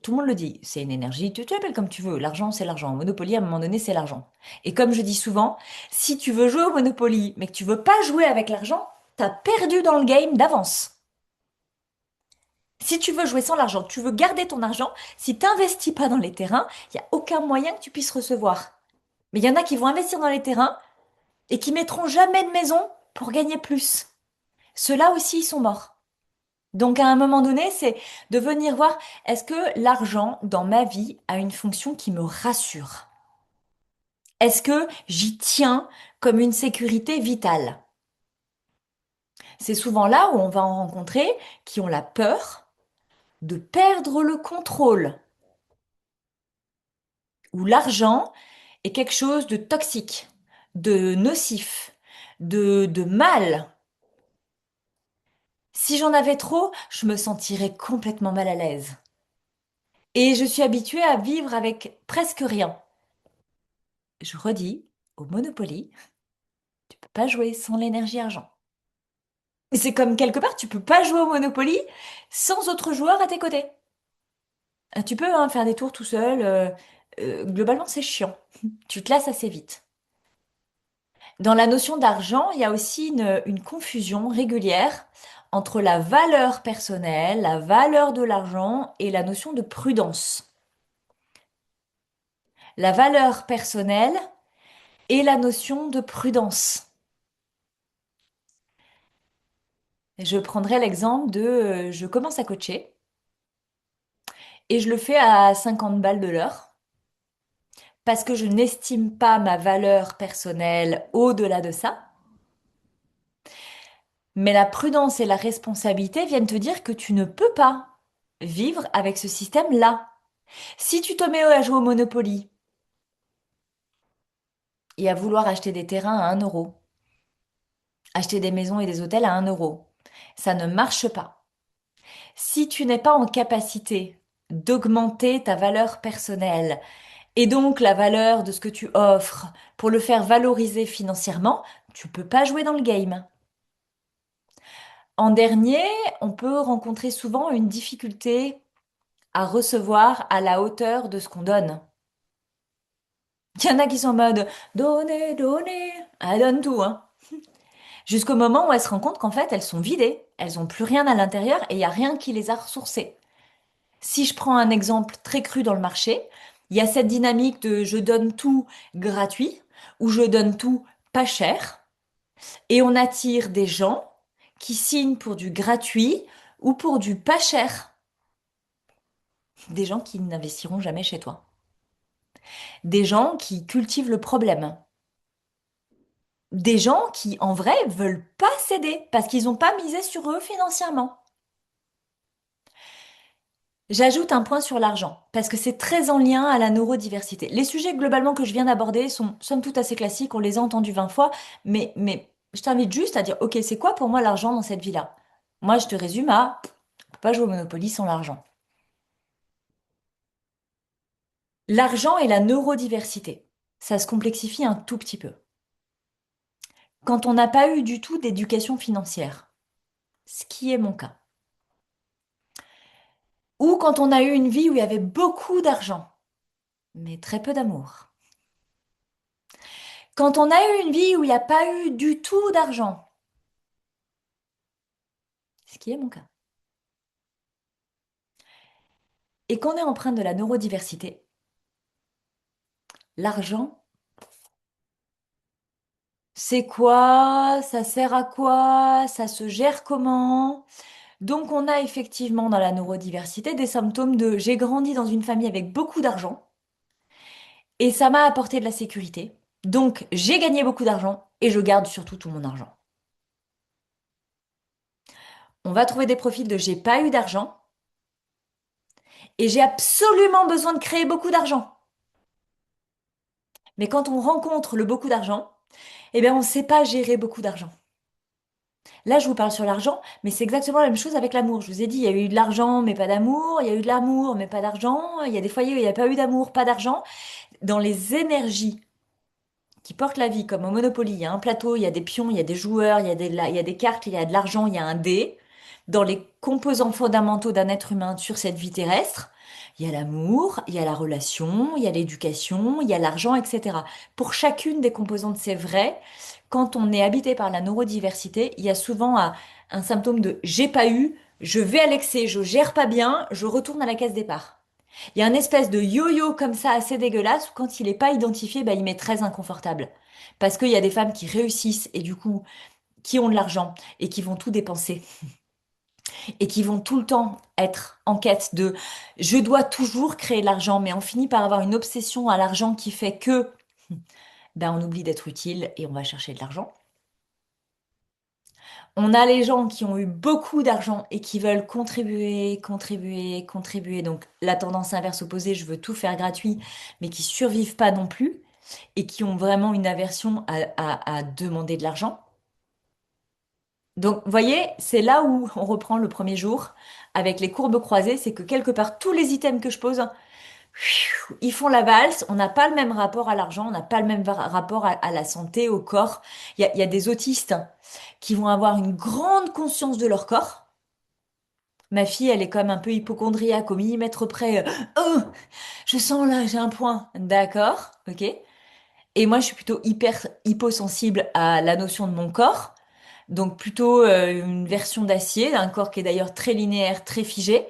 Tout le monde le dit, c'est une énergie, tu l'appelles comme tu veux, l'argent c'est l'argent, Monopoly à un moment donné c'est l'argent. Et comme je dis souvent, si tu veux jouer au Monopoly mais que tu veux pas jouer avec l'argent, t'as perdu dans le game d'avance. Si tu veux jouer sans l'argent, tu veux garder ton argent, si t'investis pas dans les terrains, il y a aucun moyen que tu puisses recevoir. Mais il y en a qui vont investir dans les terrains et qui mettront jamais de maison pour gagner plus. Ceux-là aussi ils sont morts. Donc à un moment donné, c'est de venir voir, est-ce que l'argent dans ma vie a une fonction qui me rassure? Est-ce que j'y tiens comme une sécurité vitale? C'est souvent là où on va en rencontrer qui ont la peur de perdre le contrôle, où l'argent est quelque chose de toxique, de nocif, de mal. Si j'en avais trop, je me sentirais complètement mal à l'aise. Et je suis habituée à vivre avec presque rien. Je redis, au Monopoly, tu peux pas jouer sans l'énergie argent. Et c'est comme quelque part, tu peux pas jouer au Monopoly sans autre joueur à tes côtés. Tu peux hein, faire des tours tout seul. Globalement, c'est chiant. Tu te lasses assez vite. Dans la notion d'argent, il y a aussi une confusion régulière entre la valeur personnelle, la valeur de l'argent et la notion de prudence. La valeur personnelle et la notion de prudence. Je prendrai l'exemple de je commence à coacher et je le fais à 50 balles de l'heure. parce que je n'estime pas ma valeur personnelle au-delà de ça. Mais la prudence et la responsabilité viennent te dire que tu ne peux pas vivre avec ce système-là. Si tu te mets à jouer au Monopoly et à vouloir acheter des terrains à 1 euro, acheter des maisons et des hôtels à 1 euro, ça ne marche pas. Si tu n'es pas en capacité d'augmenter ta valeur personnelle et donc la valeur de ce que tu offres pour le faire valoriser financièrement, tu peux pas jouer dans le game. En dernier, on peut rencontrer souvent une difficulté à recevoir à la hauteur de ce qu'on donne. Il y en a qui sont en mode donnez, donnez, elles donnent tout, hein. Jusqu'au moment où elles se rendent compte qu'en fait elles sont vidées, elles ont plus rien à l'intérieur et il n'y a rien qui les a ressourcées. Si je prends un exemple très cru dans le marché, il y a cette dynamique de je donne tout gratuit ou je donne tout pas cher et on attire des gens qui signent pour du gratuit ou pour du pas cher. Des gens qui n'investiront jamais chez toi. Des gens qui cultivent le problème. Des gens qui, en vrai, veulent pas céder parce qu'ils n'ont pas misé sur eux financièrement. J'ajoute un point sur l'argent, parce que c'est très en lien à la neurodiversité. Les sujets globalement que je viens d'aborder sont somme toute assez classiques, on les a entendus 20 fois, mais je t'invite juste à dire, ok, c'est quoi pour moi l'argent dans cette vie-là? Moi, je te résume à, on peut pas jouer au Monopoly sans l'argent. L'argent et la neurodiversité, ça se complexifie un tout petit peu. Quand on n'a pas eu du tout d'éducation financière, ce qui est mon cas, ou quand on a eu une vie où il y avait beaucoup d'argent, mais très peu d'amour. Quand on a eu une vie où il n'y a pas eu du tout d'argent, ce qui est mon cas, et qu'on est empreint de la neurodiversité, l'argent, c'est quoi? Ça sert à quoi? Ça se gère comment? Donc on a effectivement dans la neurodiversité des symptômes de j'ai grandi dans une famille avec beaucoup d'argent et ça m'a apporté de la sécurité. Donc j'ai gagné beaucoup d'argent et je garde surtout tout mon argent. On va trouver des profils de j'ai pas eu d'argent et j'ai absolument besoin de créer beaucoup d'argent. Mais quand on rencontre le beaucoup d'argent, eh bien, on ne sait pas gérer beaucoup d'argent. Là, je vous parle sur l'argent, mais c'est exactement la même chose avec l'amour. Je vous ai dit, il y a eu de l'argent, mais pas d'amour. Il y a eu de l'amour, mais pas d'argent. Il y a des foyers où il n'y a pas eu d'amour, pas d'argent. Dans les énergies qui portent la vie, comme au Monopoly, il y a un plateau, il y a des pions, il y a des joueurs, il y a des cartes, il y a de l'argent, il y a un dé. Dans les composants fondamentaux d'un être humain sur cette vie terrestre, il y a l'amour, il y a la relation, il y a l'éducation, il y a l'argent, etc. Pour chacune des composantes, c'est vrai. Quand on est habité par la neurodiversité, il y a souvent un symptôme de j'ai pas eu, je vais à l'excès, je gère pas bien, je retourne à la case départ. Il y a une espèce de yo-yo comme ça assez dégueulasse où quand il n'est pas identifié, bah, il m'est très inconfortable. Parce qu'il y a des femmes qui réussissent et du coup qui ont de l'argent et qui vont tout dépenser et qui vont tout le temps être en quête de je dois toujours créer de l'argent, mais on finit par avoir une obsession à l'argent qui fait que ben, on oublie d'être utile et on va chercher de l'argent. On a les gens qui ont eu beaucoup d'argent et qui veulent contribuer, contribuer, contribuer. Donc la tendance inverse opposée, je veux tout faire gratuit, mais qui survivent pas non plus et qui ont vraiment une aversion à demander de l'argent. Donc, vous voyez, c'est là où on reprend le premier jour avec les courbes croisées, c'est que quelque part, tous les items que je pose, ils font la valse, on n'a pas le même rapport à l'argent, on n'a pas le même rapport à la santé, au corps. Il y a des autistes qui vont avoir une grande conscience de leur corps. Ma fille, elle est comme un peu hypocondriaque au millimètre près. Oh, je sens là, j'ai un point. D'accord, ok. Et moi, je suis plutôt hyper hyposensible à la notion de mon corps. Donc plutôt une version d'acier, un corps qui est d'ailleurs très linéaire, très figé.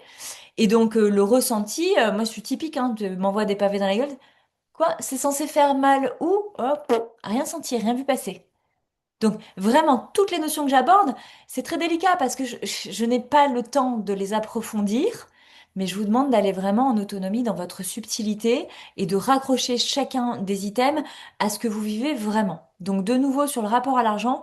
Et donc le ressenti, moi je suis typique, hein, m'envoie des pavés dans la gueule. Quoi? C'est censé faire mal où? Hop, rien senti, rien vu passer. Donc vraiment, toutes les notions que j'aborde, c'est très délicat parce que je n'ai pas le temps de les approfondir, mais je vous demande d'aller vraiment en autonomie dans votre subtilité et de raccrocher chacun des items à ce que vous vivez vraiment. Donc de nouveau sur le rapport à l'argent,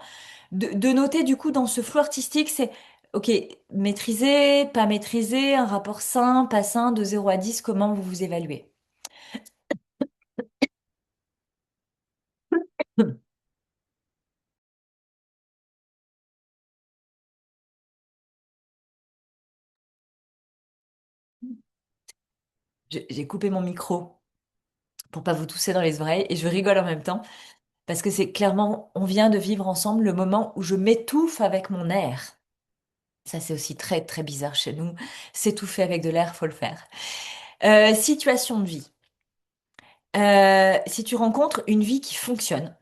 de noter du coup dans ce flou artistique, c'est ok, maîtriser, pas maîtriser, un rapport sain, pas sain, de 0 à 10, comment vous vous évaluez? J'ai coupé mon micro pour pas vous tousser dans les oreilles et je rigole en même temps parce que c'est clairement, on vient de vivre ensemble le moment où je m'étouffe avec mon air. Ça, c'est aussi très, très bizarre chez nous. S'étouffer avec de l'air, faut le faire. Situation de vie. Si tu rencontres une vie qui fonctionne,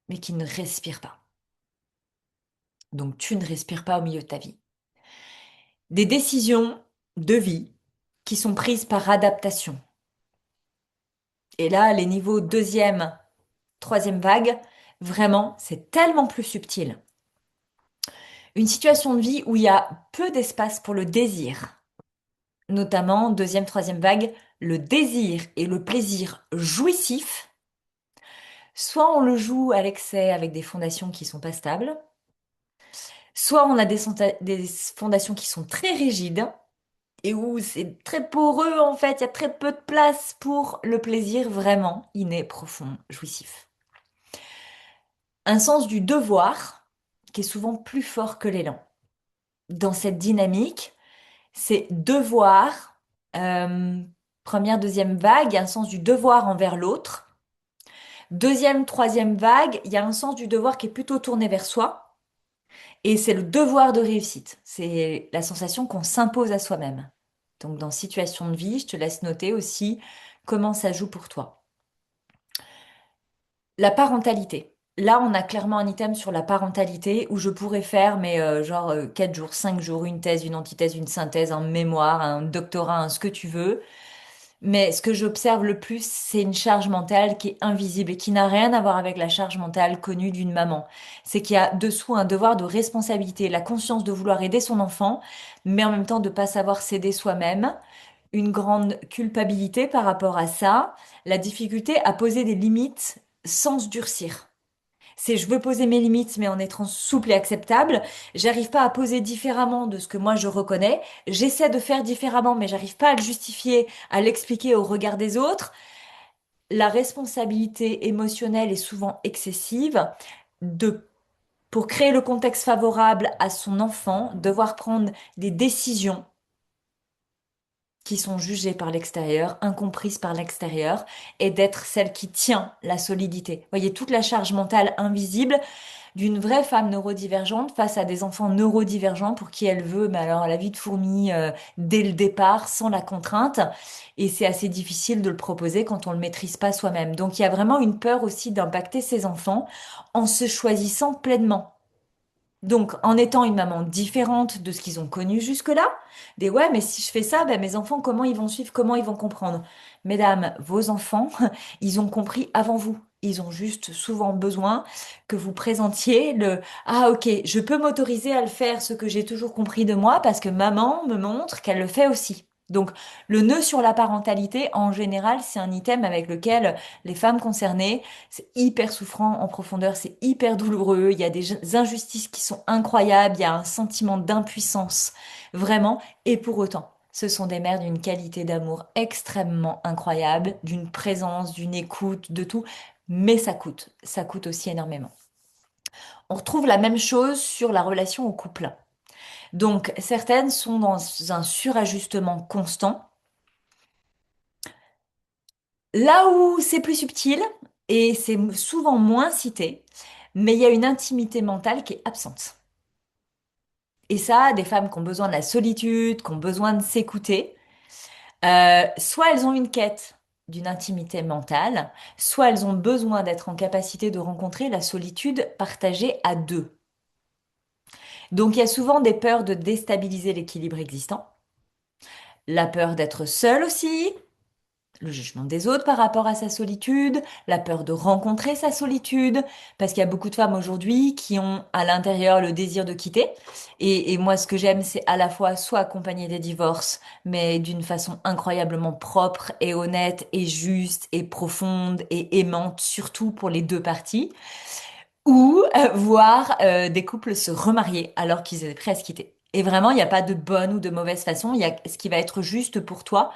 mais qui ne respire pas. Donc, tu ne respires pas au milieu de ta vie. Des décisions de vie qui sont prises par adaptation. Et là, les niveaux deuxième, troisième vague, vraiment, c'est tellement plus subtil. Une situation de vie où il y a peu d'espace pour le désir, notamment deuxième, troisième vague, le désir et le plaisir jouissif. Soit on le joue à l'excès avec des fondations qui sont pas stables, soit on a des fondations qui sont très rigides et où c'est très poreux en fait, il y a très peu de place pour le plaisir vraiment inné, profond, jouissif. Un sens du devoir qui est souvent plus fort que l'élan. Dans cette dynamique, c'est devoir, euh, première, deuxième vague, il y a un sens du devoir envers l'autre. Deuxième, troisième vague, il y a un sens du devoir qui est plutôt tourné vers soi. Et c'est le devoir de réussite. C'est la sensation qu'on s'impose à soi-même. Donc, dans situation de vie, je te laisse noter aussi comment ça joue pour toi. La parentalité. Là, on a clairement un item sur la parentalité où je pourrais faire, mais 4 jours, 5 jours, une thèse, une antithèse, une synthèse, un mémoire, un doctorat, un ce que tu veux. Mais ce que j'observe le plus, c'est une charge mentale qui est invisible et qui n'a rien à voir avec la charge mentale connue d'une maman. C'est qu'il y a dessous un devoir de responsabilité, la conscience de vouloir aider son enfant, mais en même temps de pas savoir s'aider soi-même, une grande culpabilité par rapport à ça, la difficulté à poser des limites sans se durcir. C'est je veux poser mes limites, mais en étant souple et acceptable. J'arrive pas à poser différemment de ce que moi je reconnais. J'essaie de faire différemment, mais j'arrive pas à le justifier, à l'expliquer au regard des autres. La responsabilité émotionnelle est souvent excessive. De, pour créer le contexte favorable à son enfant, devoir prendre des décisions qui sont jugées par l'extérieur, incomprises par l'extérieur, et d'être celle qui tient la solidité. Vous voyez, toute la charge mentale invisible d'une vraie femme neurodivergente face à des enfants neurodivergents pour qui elle veut, mais alors la vie de fourmi dès le départ, sans la contrainte. Et c'est assez difficile de le proposer quand on le maîtrise pas soi-même. Donc il y a vraiment une peur aussi d'impacter ses enfants en se choisissant pleinement. Donc, en étant une maman différente de ce qu'ils ont connu jusque-là, des ouais, mais si je fais ça, ben, mes enfants, comment ils vont suivre, comment ils vont comprendre? Mesdames, vos enfants, ils ont compris avant vous. Ils ont juste souvent besoin que vous présentiez le ah, ok, je peux m'autoriser à le faire ce que j'ai toujours compris de moi parce que maman me montre qu'elle le fait aussi. Donc, le nœud sur la parentalité, en général, c'est un item avec lequel les femmes concernées c'est hyper souffrant en profondeur, c'est hyper douloureux, il y a des injustices qui sont incroyables, il y a un sentiment d'impuissance, vraiment, et pour autant, ce sont des mères d'une qualité d'amour extrêmement incroyable, d'une présence, d'une écoute, de tout, mais ça coûte aussi énormément. On retrouve la même chose sur la relation au couple. Donc, certaines sont dans un surajustement constant, là où c'est plus subtil et c'est souvent moins cité, mais il y a une intimité mentale qui est absente. Et ça, des femmes qui ont besoin de la solitude, qui ont besoin de s'écouter, soit elles ont une quête d'une intimité mentale, soit elles ont besoin d'être en capacité de rencontrer la solitude partagée à deux. Donc il y a souvent des peurs de déstabiliser l'équilibre existant, la peur d'être seule aussi, Le jugement des autres par rapport à sa solitude, la peur de rencontrer sa solitude, parce qu'il y a beaucoup de femmes aujourd'hui qui ont à l'intérieur le désir de quitter. Et moi, ce que j'aime, c'est à la fois soit accompagner des divorces, mais d'une façon incroyablement propre et honnête et juste et profonde et aimante, surtout pour les deux parties, ou voir des couples se remarier alors qu'ils étaient prêts à se quitter. Et vraiment, il n'y a pas de bonne ou de mauvaise façon, il y a ce qui va être juste pour toi.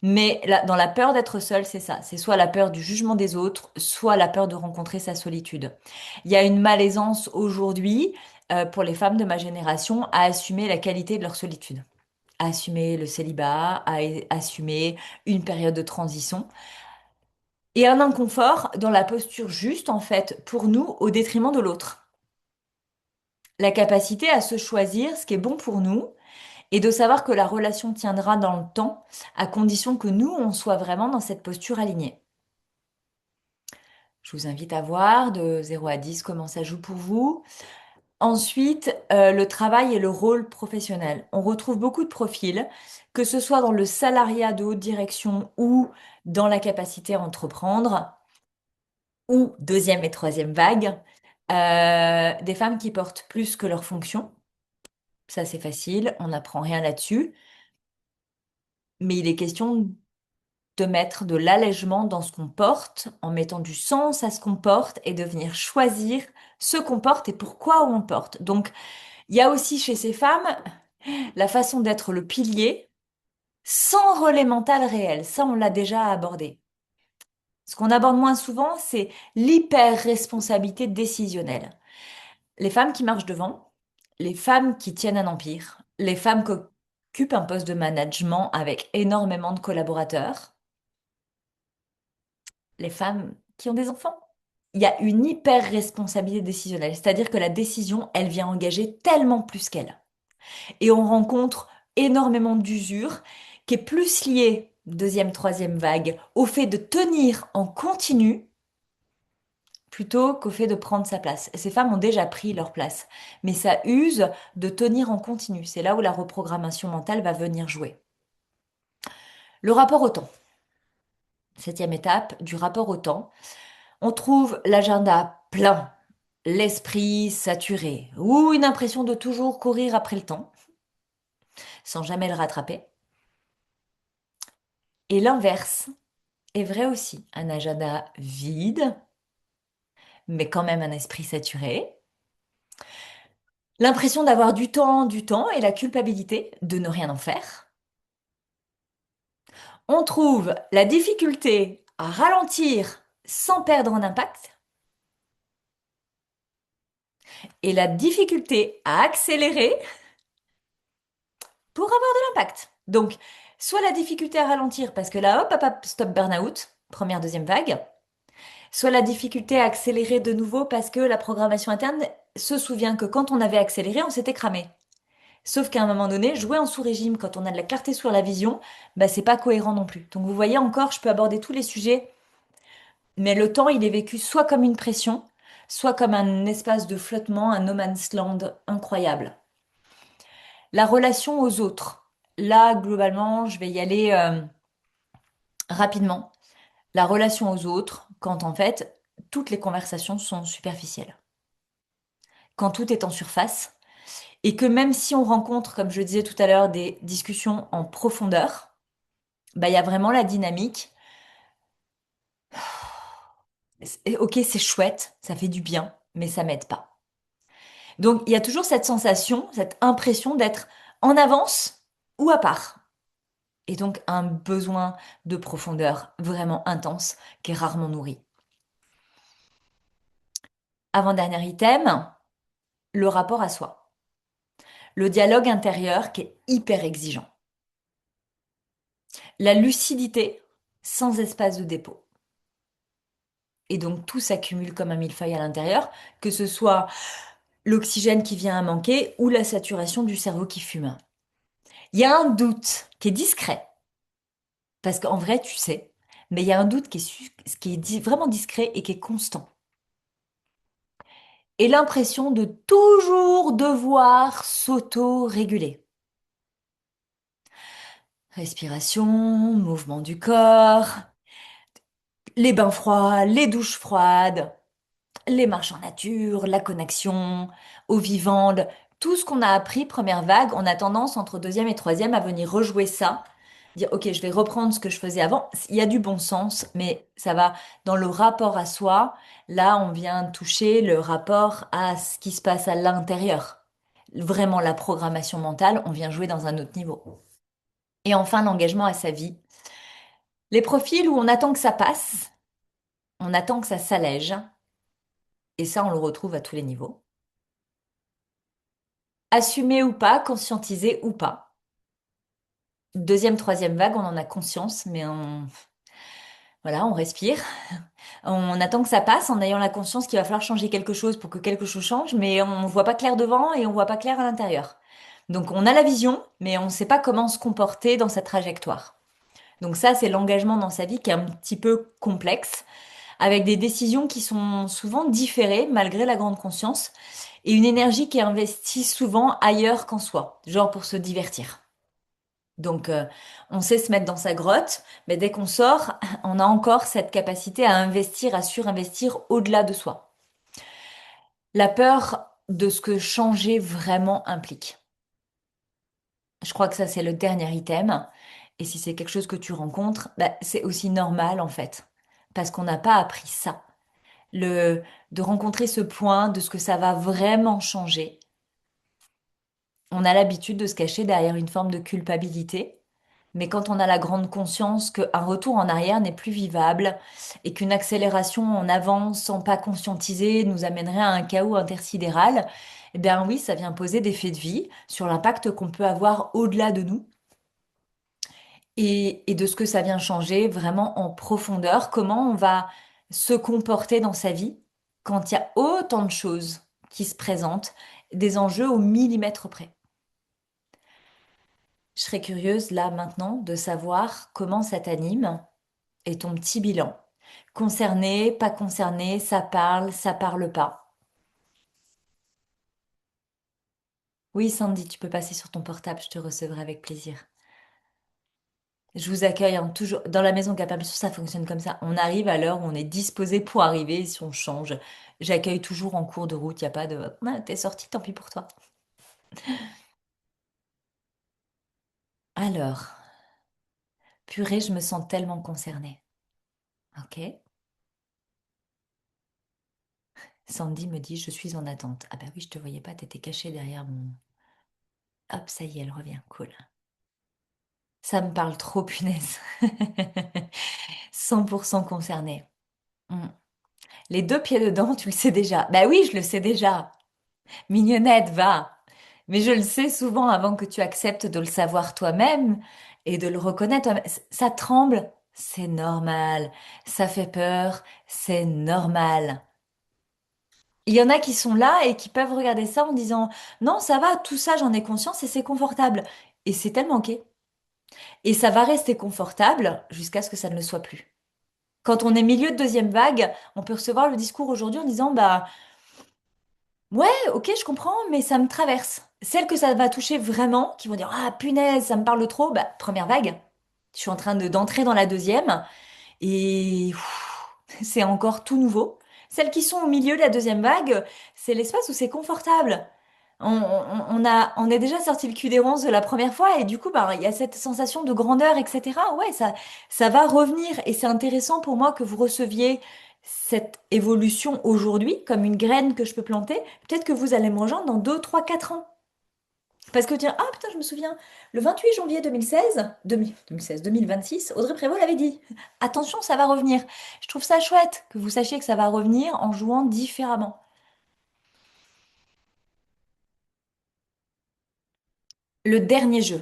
Mais dans la peur d'être seul, c'est ça. C'est soit la peur du jugement des autres, soit la peur de rencontrer sa solitude. Il y a une malaisance aujourd'hui pour les femmes de ma génération à assumer la qualité de leur solitude, à assumer le célibat, assumer une période de transition et un inconfort dans la posture juste en fait pour nous au détriment de l'autre. La capacité à se choisir ce qui est bon pour nous et de savoir que la relation tiendra dans le temps à condition que nous, on soit vraiment dans cette posture alignée. Je vous invite à voir de 0 à 10 comment ça joue pour vous. Ensuite, le travail et le rôle professionnel. On retrouve beaucoup de profils, que ce soit dans le salariat de haute direction ou dans la capacité à entreprendre, ou deuxième et troisième vague, des femmes qui portent plus que leur fonction. Ça, c'est facile, on n'apprend rien là-dessus. Mais il est question de mettre de l'allègement dans ce qu'on porte, en mettant du sens à ce qu'on porte et de venir choisir ce qu'on porte et pourquoi on le porte. Donc, il y a aussi chez ces femmes la façon d'être le pilier sans relais mental réel. Ça, on l'a déjà abordé. Ce qu'on aborde moins souvent, c'est l'hyper-responsabilité décisionnelle. Les femmes qui marchent devant, les femmes qui tiennent un empire, les femmes qui occupent un poste de management avec énormément de collaborateurs, les femmes qui ont des enfants. Il y a une hyper responsabilité décisionnelle, c'est-à-dire que la décision, elle vient engager tellement plus qu'elle. Et on rencontre énormément d'usure qui est plus liée, deuxième, troisième vague, au fait de tenir en continu plutôt qu'au fait de prendre sa place. Ces femmes ont déjà pris leur place, mais ça use de tenir en continu. C'est là où la reprogrammation mentale va venir jouer. Le rapport au temps. Septième étape du rapport au temps. On trouve l'agenda plein, l'esprit saturé, ou une impression de toujours courir après le temps, sans jamais le rattraper. Et l'inverse est vrai aussi, un agenda vide, mais quand même un esprit saturé. L'impression d'avoir du temps et la culpabilité de ne rien en faire. On trouve la difficulté à ralentir sans perdre en impact et la difficulté à accélérer pour avoir de l'impact. Donc, soit la difficulté à ralentir parce que là, hop, hop, hop, stop burn-out, première, deuxième vague, soit la difficulté à accélérer de nouveau parce que la programmation interne se souvient que quand on avait accéléré, on s'était cramé. Sauf qu'à un moment donné, jouer en sous-régime quand on a de la clarté sur la vision, bah, c'est pas cohérent non plus. Donc vous voyez encore, je peux aborder tous les sujets, mais le temps, il est vécu soit comme une pression, soit comme un espace de flottement, un no man's land incroyable. La relation aux autres. Là, globalement, je vais y aller rapidement. La relation aux autres, quand en fait, toutes les conversations sont superficielles. Quand tout est en surface, et que même si on rencontre, comme je disais tout à l'heure, des discussions en profondeur, bah, il y a vraiment la dynamique. Ok, c'est chouette, ça fait du bien, mais ça m'aide pas. Donc, il y a toujours cette sensation, cette impression d'être en avance ou à part. Et donc, un besoin de profondeur vraiment intense qui est rarement nourri. Avant-dernier item, le rapport à soi. Le dialogue intérieur qui est hyper exigeant. La lucidité sans espace de dépôt. Et donc, tout s'accumule comme un millefeuille à l'intérieur, que ce soit l'oxygène qui vient à manquer ou la saturation du cerveau qui fume. Il y a un doute qui est discret, parce qu'en vrai, tu sais, mais il y a un doute qui est vraiment discret et qui est constant. Et l'impression de toujours devoir s'auto-réguler. Respiration, mouvement du corps, les bains froids, les douches froides, les marches en nature, la connexion au vivant, tout ce qu'on a appris première vague, on a tendance entre deuxième et troisième à venir rejouer ça, dire ok, je vais reprendre ce que je faisais avant. Il y a du bon sens, mais ça va dans le rapport à soi. Là, on vient toucher le rapport à ce qui se passe à l'intérieur. Vraiment la programmation mentale, on vient jouer dans un autre niveau. Et enfin, l'engagement à sa vie. Les profils où on attend que ça passe, on attend que ça s'allège, et ça, on le retrouve à tous les niveaux. Assumer ou pas, conscientiser ou pas. Deuxième, troisième vague, on en a conscience, mais voilà, on respire. On attend que ça passe en ayant la conscience qu'il va falloir changer quelque chose pour que quelque chose change, mais on voit pas clair devant et on voit pas clair à l'intérieur. Donc on a la vision, mais on ne sait pas comment se comporter dans cette trajectoire. Donc ça, c'est l'engagement dans sa vie qui est un petit peu complexe, avec des décisions qui sont souvent différées malgré la grande conscience, et une énergie qui est investie souvent ailleurs qu'en soi, genre pour se divertir. Donc, on sait se mettre dans sa grotte, mais dès qu'on sort, on a encore cette capacité à investir, à surinvestir au-delà de soi. La peur de ce que changer vraiment implique. Je crois que ça, c'est le dernier item. Et si c'est quelque chose que tu rencontres, bah, c'est aussi normal en fait, parce qu'on n'a pas appris ça. De rencontrer ce point de ce que ça va vraiment changer. On a l'habitude de se cacher derrière une forme de culpabilité. Mais quand on a la grande conscience qu'un retour en arrière n'est plus vivable et qu'une accélération en avant sans pas conscientiser nous amènerait à un chaos intersidéral, eh bien oui, ça vient poser des faits de vie sur l'impact qu'on peut avoir au-delà de nous et de ce que ça vient changer vraiment en profondeur, comment on va se comporter dans sa vie quand il y a autant de choses qui se présentent, des enjeux au millimètre près. Je serais curieuse là maintenant de savoir comment ça t'anime et ton petit bilan. Concerné, pas concerné, ça parle pas. Oui, Sandy, tu peux passer sur ton portable, je te recevrai avec plaisir. Je vous accueille hein, toujours dans la maison Capable, ça fonctionne comme ça. On arrive à l'heure où on est disposé pour arriver, si on change. J'accueille toujours en cours de route, il n'y a pas de ah, t'es sorti, tant pis pour toi. Alors, purée, je me sens tellement concernée. Ok. Sandy me dit, je suis en attente. Ah bah oui, je te voyais pas, t'étais cachée derrière mon... Hop, ça y est, elle revient, cool. Ça me parle trop, punaise. 100% concernée. Mm. Les deux pieds dedans, tu le sais déjà. Bah oui, je le sais déjà. Mignonnette, va. Mais je le sais souvent avant que tu acceptes de le savoir toi-même et de le reconnaître toi-même. Ça tremble, c'est normal. Ça fait peur, c'est normal. Il y en a qui sont là et qui peuvent regarder ça en disant, non, ça va, tout ça, j'en ai conscience et c'est confortable. Et c'est tellement ok. Et ça va rester confortable jusqu'à ce que ça ne le soit plus. Quand on est milieu de deuxième vague, on peut recevoir le discours aujourd'hui en disant, bah, ouais, ok, je comprends, mais ça me traverse. Celles que ça va toucher vraiment, qui vont dire, ah, punaise, ça me parle trop, bah, première vague. Je suis en train d'entrer dans la deuxième et c'est encore tout nouveau. Celles qui sont au milieu de la deuxième vague, c'est l'espace où c'est confortable. On est déjà sorti le cul des ronces de la première fois et du coup, bah, il y a cette sensation de grandeur, etc. Ouais, ça va revenir et c'est intéressant pour moi que vous receviez cette évolution aujourd'hui comme une graine que je peux planter. Peut-être que vous allez me rejoindre dans 2, 3, 4 ans. Parce que tiens, ah putain, je me souviens, le 28 janvier 2016, 2016, 2026, Audrey Prévost l'avait dit. Attention, ça va revenir. Je trouve ça chouette que vous sachiez que ça va revenir en jouant différemment. Le dernier jeu.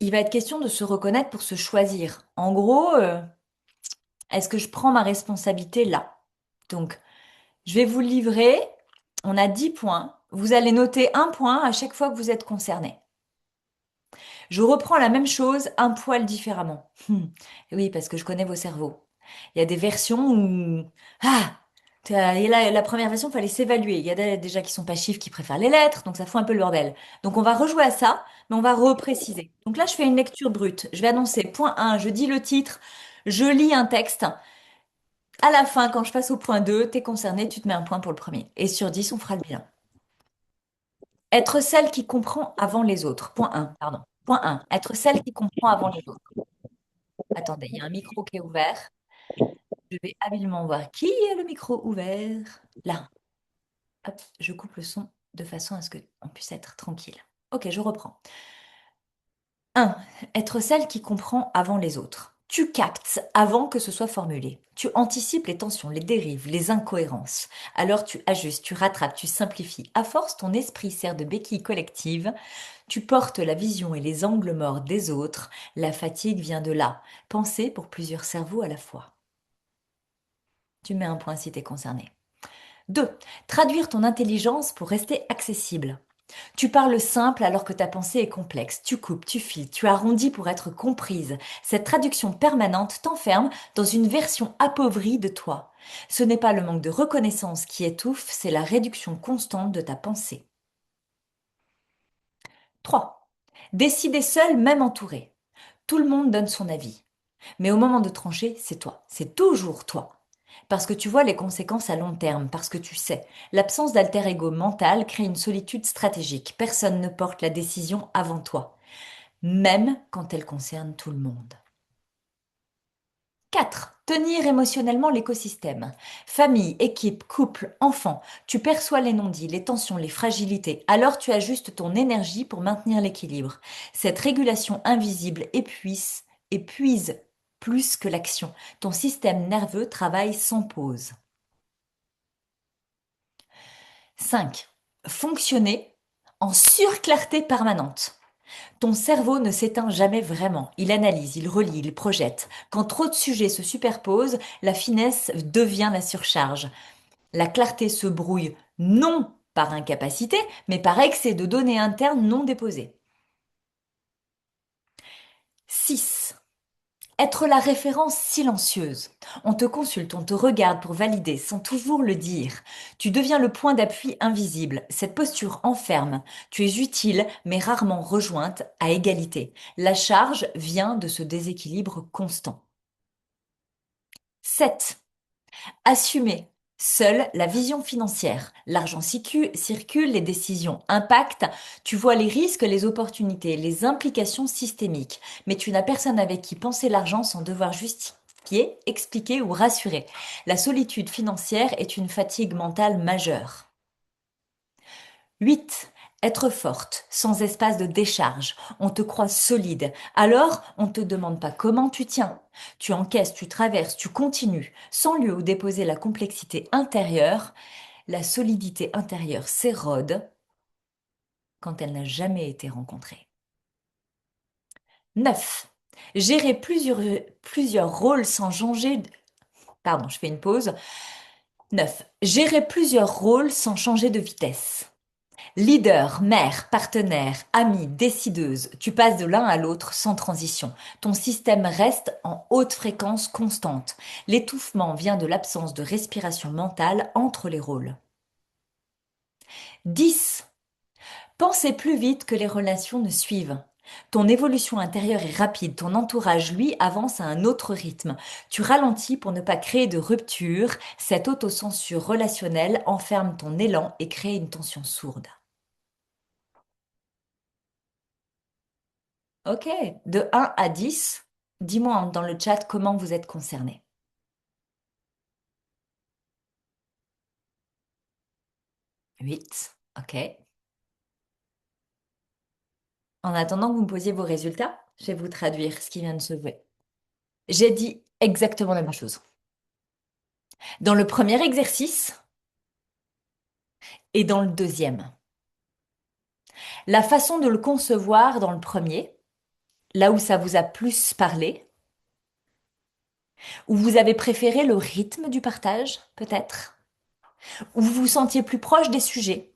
Il va être question de se reconnaître pour se choisir. En gros, est-ce que je prends ma responsabilité là? Donc, je vais vous le livrer. On a 10 points. Vous allez noter un point à chaque fois que vous êtes concerné. Je reprends la même chose, un poil différemment. Oui, parce que je connais vos cerveaux. Il y a des versions où... Ah! Et là, la première version, il fallait s'évaluer. Il y a déjà qui sont pas chiffres, qui préfèrent les lettres, donc ça fout un peu le bordel. Donc on va rejouer à ça, mais on va repréciser. Donc là, je fais une lecture brute. Je vais annoncer point 1, je dis le titre, je lis un texte. À la fin, quand je passe au point 2, t'es concerné, tu te mets un point pour le premier. Et sur 10, on fera le bilan. Être celle qui comprend avant les autres. Point 1, pardon. Point 1. Être celle qui comprend avant les autres. Attendez, il y a un micro qui est ouvert. Je vais habilement voir qui a le micro ouvert. Là. Hop, je coupe le son de façon à ce qu'on puisse être tranquille. Ok, je reprends. 1. Être celle qui comprend avant les autres. Tu captes avant que ce soit formulé. Tu anticipes les tensions, les dérives, les incohérences. Alors tu ajustes, tu rattrapes, tu simplifies. À force, ton esprit sert de béquille collective. Tu portes la vision et les angles morts des autres. La fatigue vient de là. Penser pour plusieurs cerveaux à la fois. Tu mets un point si t'es concerné. 2. Traduire ton intelligence pour rester accessible. Tu parles simple alors que ta pensée est complexe. Tu coupes, tu files, tu arrondis pour être comprise. Cette traduction permanente t'enferme dans une version appauvrie de toi. Ce n'est pas le manque de reconnaissance qui étouffe, c'est la réduction constante de ta pensée. 3. Décider seul, même entouré. Tout le monde donne son avis. Mais au moment de trancher, c'est toi. C'est toujours toi. Parce que tu vois les conséquences à long terme, parce que tu sais. L'absence d'alter ego mental crée une solitude stratégique. Personne ne porte la décision avant toi, même quand elle concerne tout le monde. 4. Tenir émotionnellement l'écosystème. Famille, équipe, couple, enfant. Tu perçois les non-dits, les tensions, les fragilités. Alors tu ajustes ton énergie pour maintenir l'équilibre. Cette régulation invisible épuise plus que l'action. Ton système nerveux travaille sans pause. 5. Fonctionner en surclarté permanente. Ton cerveau ne s'éteint jamais vraiment. Il analyse, il relie, il projette. Quand trop de sujets se superposent, la finesse devient la surcharge. La clarté se brouille non par incapacité, mais par excès de données internes non déposées. 6. Être la référence silencieuse. On te consulte, on te regarde pour valider sans toujours le dire. Tu deviens le point d'appui invisible. Cette posture enferme. Tu es utile, mais rarement rejointe à égalité. La charge vient de ce déséquilibre constant. 7. Assumer. Seule la vision financière. L'argent circule, les décisions impactent. Tu vois les risques, les opportunités, les implications systémiques. Mais tu n'as personne avec qui penser l'argent sans devoir justifier, expliquer ou rassurer. La solitude financière est une fatigue mentale majeure. 8. Être forte, sans espace de décharge. On te croit solide. Alors, on ne te demande pas comment tu tiens. Tu encaisses, tu traverses, tu continues, sans lieu où déposer la complexité intérieure. La solidité intérieure s'érode quand elle n'a jamais été rencontrée. 9. Gérer plusieurs rôles sans changer. Pardon, je fais une pause. 9. Gérer plusieurs rôles sans changer de vitesse. Leader, mère, partenaire, amie, décideuse, tu passes de l'un à l'autre sans transition. Ton système reste en haute fréquence constante. L'étouffement vient de l'absence de respiration mentale entre les rôles. 10. Pensez plus vite que les relations ne suivent. Ton évolution intérieure est rapide, ton entourage, lui, avance à un autre rythme. Tu ralentis pour ne pas créer de rupture. Cette autocensure relationnelle enferme ton élan et crée une tension sourde. Ok, de 1 à 10, dis-moi dans le chat comment vous êtes concerné. 8, ok. En attendant que vous me posiez vos résultats, je vais vous traduire ce qui vient de se jouer. J'ai dit exactement la même chose. Dans le premier exercice et dans le deuxième. La façon de le concevoir dans le premier, là où ça vous a plus parlé, où vous avez préféré le rythme du partage, peut-être, où vous vous sentiez plus proche des sujets,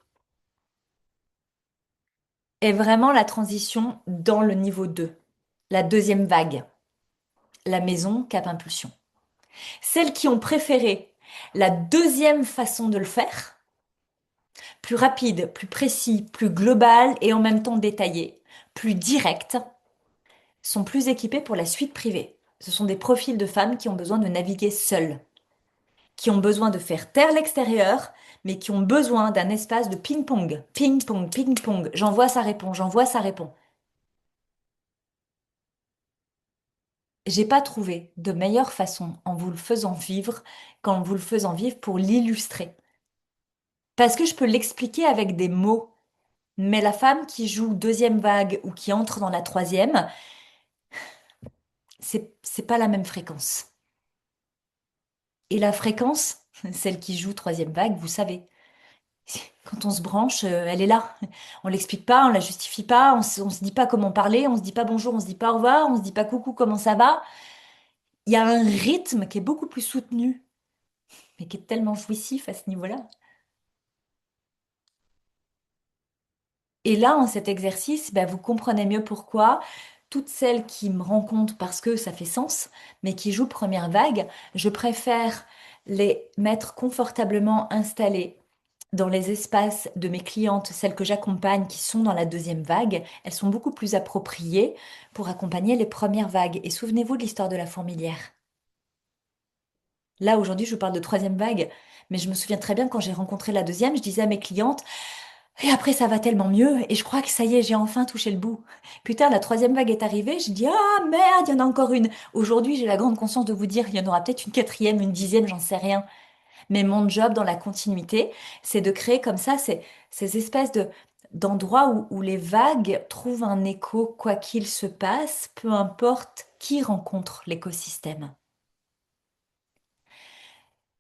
est vraiment la transition dans le niveau 2, la deuxième vague. La maison Cap Impulsion. Celles qui ont préféré la deuxième façon de le faire, plus rapide, plus précis, plus global et en même temps détaillé, plus directes, sont plus équipées pour la suite privée. Ce sont des profils de femmes qui ont besoin de naviguer seules, qui ont besoin de faire taire l'extérieur, mais qui ont besoin d'un espace de ping-pong. Ping-pong, ping-pong. J'envoie, ça répond, j'envoie, ça répond. J'ai pas trouvé de meilleure façon en vous le faisant vivre qu'en vous le faisant vivre pour l'illustrer. Parce que je peux l'expliquer avec des mots. Mais la femme qui joue deuxième vague ou qui entre dans la troisième, c'est pas la même fréquence. Et la fréquence, celle qui joue troisième vague, vous savez, quand on se branche, elle est là. On l'explique pas, on la justifie pas, on se dit pas comment parler, on se dit pas bonjour, on se dit pas au revoir, on se dit pas coucou, comment ça va. Il y a un rythme qui est beaucoup plus soutenu, mais qui est tellement jouissif à ce niveau-là. Et là, en cet exercice, bah, vous comprenez mieux pourquoi toutes celles qui me rencontrent parce que ça fait sens, mais qui jouent première vague, je préfère les mettre confortablement installées dans les espaces de mes clientes, celles que j'accompagne qui sont dans la deuxième vague. Elles sont beaucoup plus appropriées pour accompagner les premières vagues. Et souvenez-vous de l'histoire de la fourmilière. Là, aujourd'hui, je vous parle de troisième vague, mais je me souviens très bien quand j'ai rencontré la deuxième, je disais à mes clientes, et après, ça va tellement mieux, et je crois que ça y est, j'ai enfin touché le bout. Putain, la troisième vague est arrivée, je dis, ah merde, il y en a encore une. Aujourd'hui, j'ai la grande conscience de vous dire, il y en aura peut-être une quatrième, une dixième, j'en sais rien. Mais mon job dans la continuité, c'est de créer comme ça ces espèces d'endroits où les vagues trouvent un écho, quoi qu'il se passe, peu importe qui rencontre l'écosystème.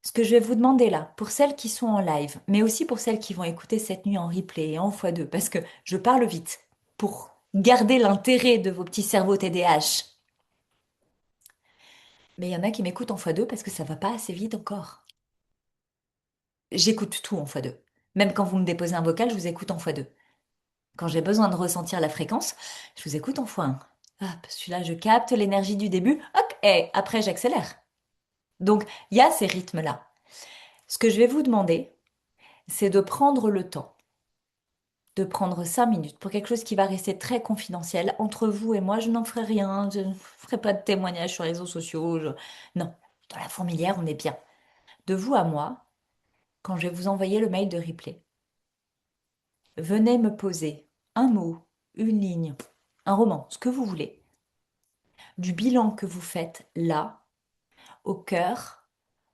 Ce que je vais vous demander là, pour celles qui sont en live, mais aussi pour celles qui vont écouter cette nuit en replay et en x2, parce que je parle vite, pour garder l'intérêt de vos petits cerveaux TDAH. Mais il y en a qui m'écoutent en x2 parce que ça va pas assez vite encore. J'écoute tout en x2. Même quand vous me déposez un vocal, je vous écoute en x2. Quand j'ai besoin de ressentir la fréquence, je vous écoute en x1. Hop, celui-là, je capte l'énergie du début, hop, et après j'accélère. Donc, il y a ces rythmes-là. Ce que je vais vous demander, c'est de prendre le temps de prendre 5 minutes pour quelque chose qui va rester très confidentiel entre vous et moi. Je n'en ferai rien, je ne ferai pas de témoignages sur les réseaux sociaux. Non, dans la fourmilière, on est bien. De vous à moi, quand je vais vous envoyer le mail de replay, venez me poser un mot, une ligne, un roman, ce que vous voulez, du bilan que vous faites là, au cœur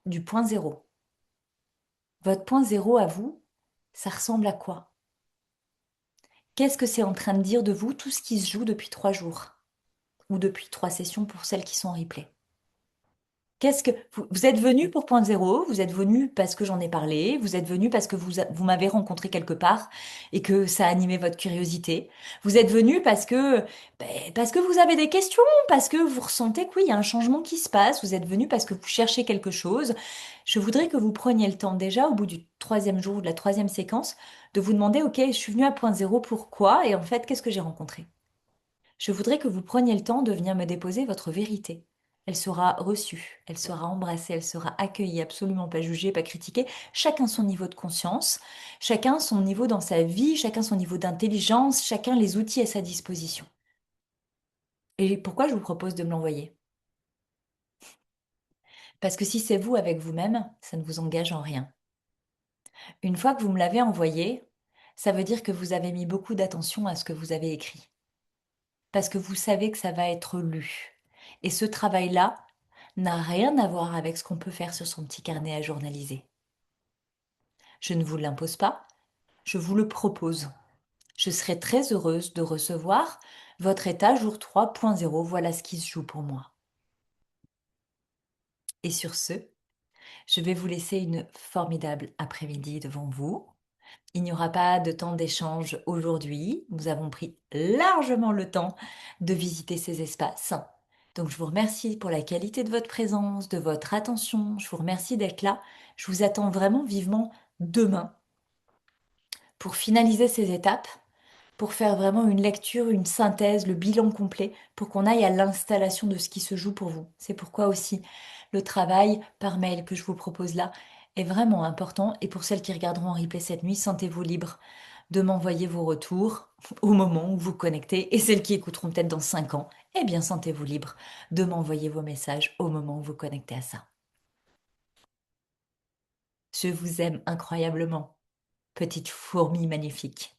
du point zéro. Votre point zéro à vous, ça ressemble à quoi? Qu'est-ce que c'est en train de dire de vous tout ce qui se joue depuis 3 jours? Ou depuis 3 sessions pour celles qui sont en replay. Qu'est-ce que vous êtes venu pour point zéro, vous êtes venu parce que j'en ai parlé, vous êtes venu parce que vous m'avez rencontré quelque part et que ça a animé votre curiosité. Vous êtes venu parce que vous avez des questions, parce que vous ressentez que oui, il y a un changement qui se passe. Vous êtes venu parce que vous cherchez quelque chose. Je voudrais que vous preniez le temps déjà au bout du troisième jour ou de la troisième séquence de vous demander, ok, je suis venu à point zéro, pourquoi? Et en fait, qu'est-ce que j'ai rencontré? Je voudrais que vous preniez le temps de venir me déposer votre vérité. Elle sera reçue, elle sera embrassée, elle sera accueillie, absolument pas jugée, pas critiquée. Chacun son niveau de conscience, chacun son niveau dans sa vie, chacun son niveau d'intelligence, chacun les outils à sa disposition. Et pourquoi je vous propose de me l'envoyer? Parce que si c'est vous avec vous-même, ça ne vous engage en rien. Une fois que vous me l'avez envoyé, ça veut dire que vous avez mis beaucoup d'attention à ce que vous avez écrit. Parce que vous savez que ça va être lu. Et ce travail-là, n'a rien à voir avec ce qu'on peut faire sur son petit carnet à journaliser. Je ne vous l'impose pas, je vous le propose. Je serai très heureuse de recevoir votre état jour 3.0. Voilà ce qui se joue pour moi. Et sur ce, je vais vous laisser une formidable après-midi devant vous. Il n'y aura pas de temps d'échange aujourd'hui. Nous avons pris largement le temps de visiter ces espaces. Donc je vous remercie pour la qualité de votre présence, de votre attention. Je vous remercie d'être là. Je vous attends vraiment vivement demain pour finaliser ces étapes, pour faire vraiment une lecture, une synthèse, le bilan complet, pour qu'on aille à l'installation de ce qui se joue pour vous. C'est pourquoi aussi le travail par mail que je vous propose là est vraiment important. Et pour celles qui regarderont en replay cette nuit, sentez-vous libre de m'envoyer vos retours au moment où vous connectez, et celles qui écouteront peut-être dans 5 ans, eh bien sentez-vous libre de m'envoyer vos messages au moment où vous connectez à ça. Je vous aime incroyablement, petite fourmi magnifique.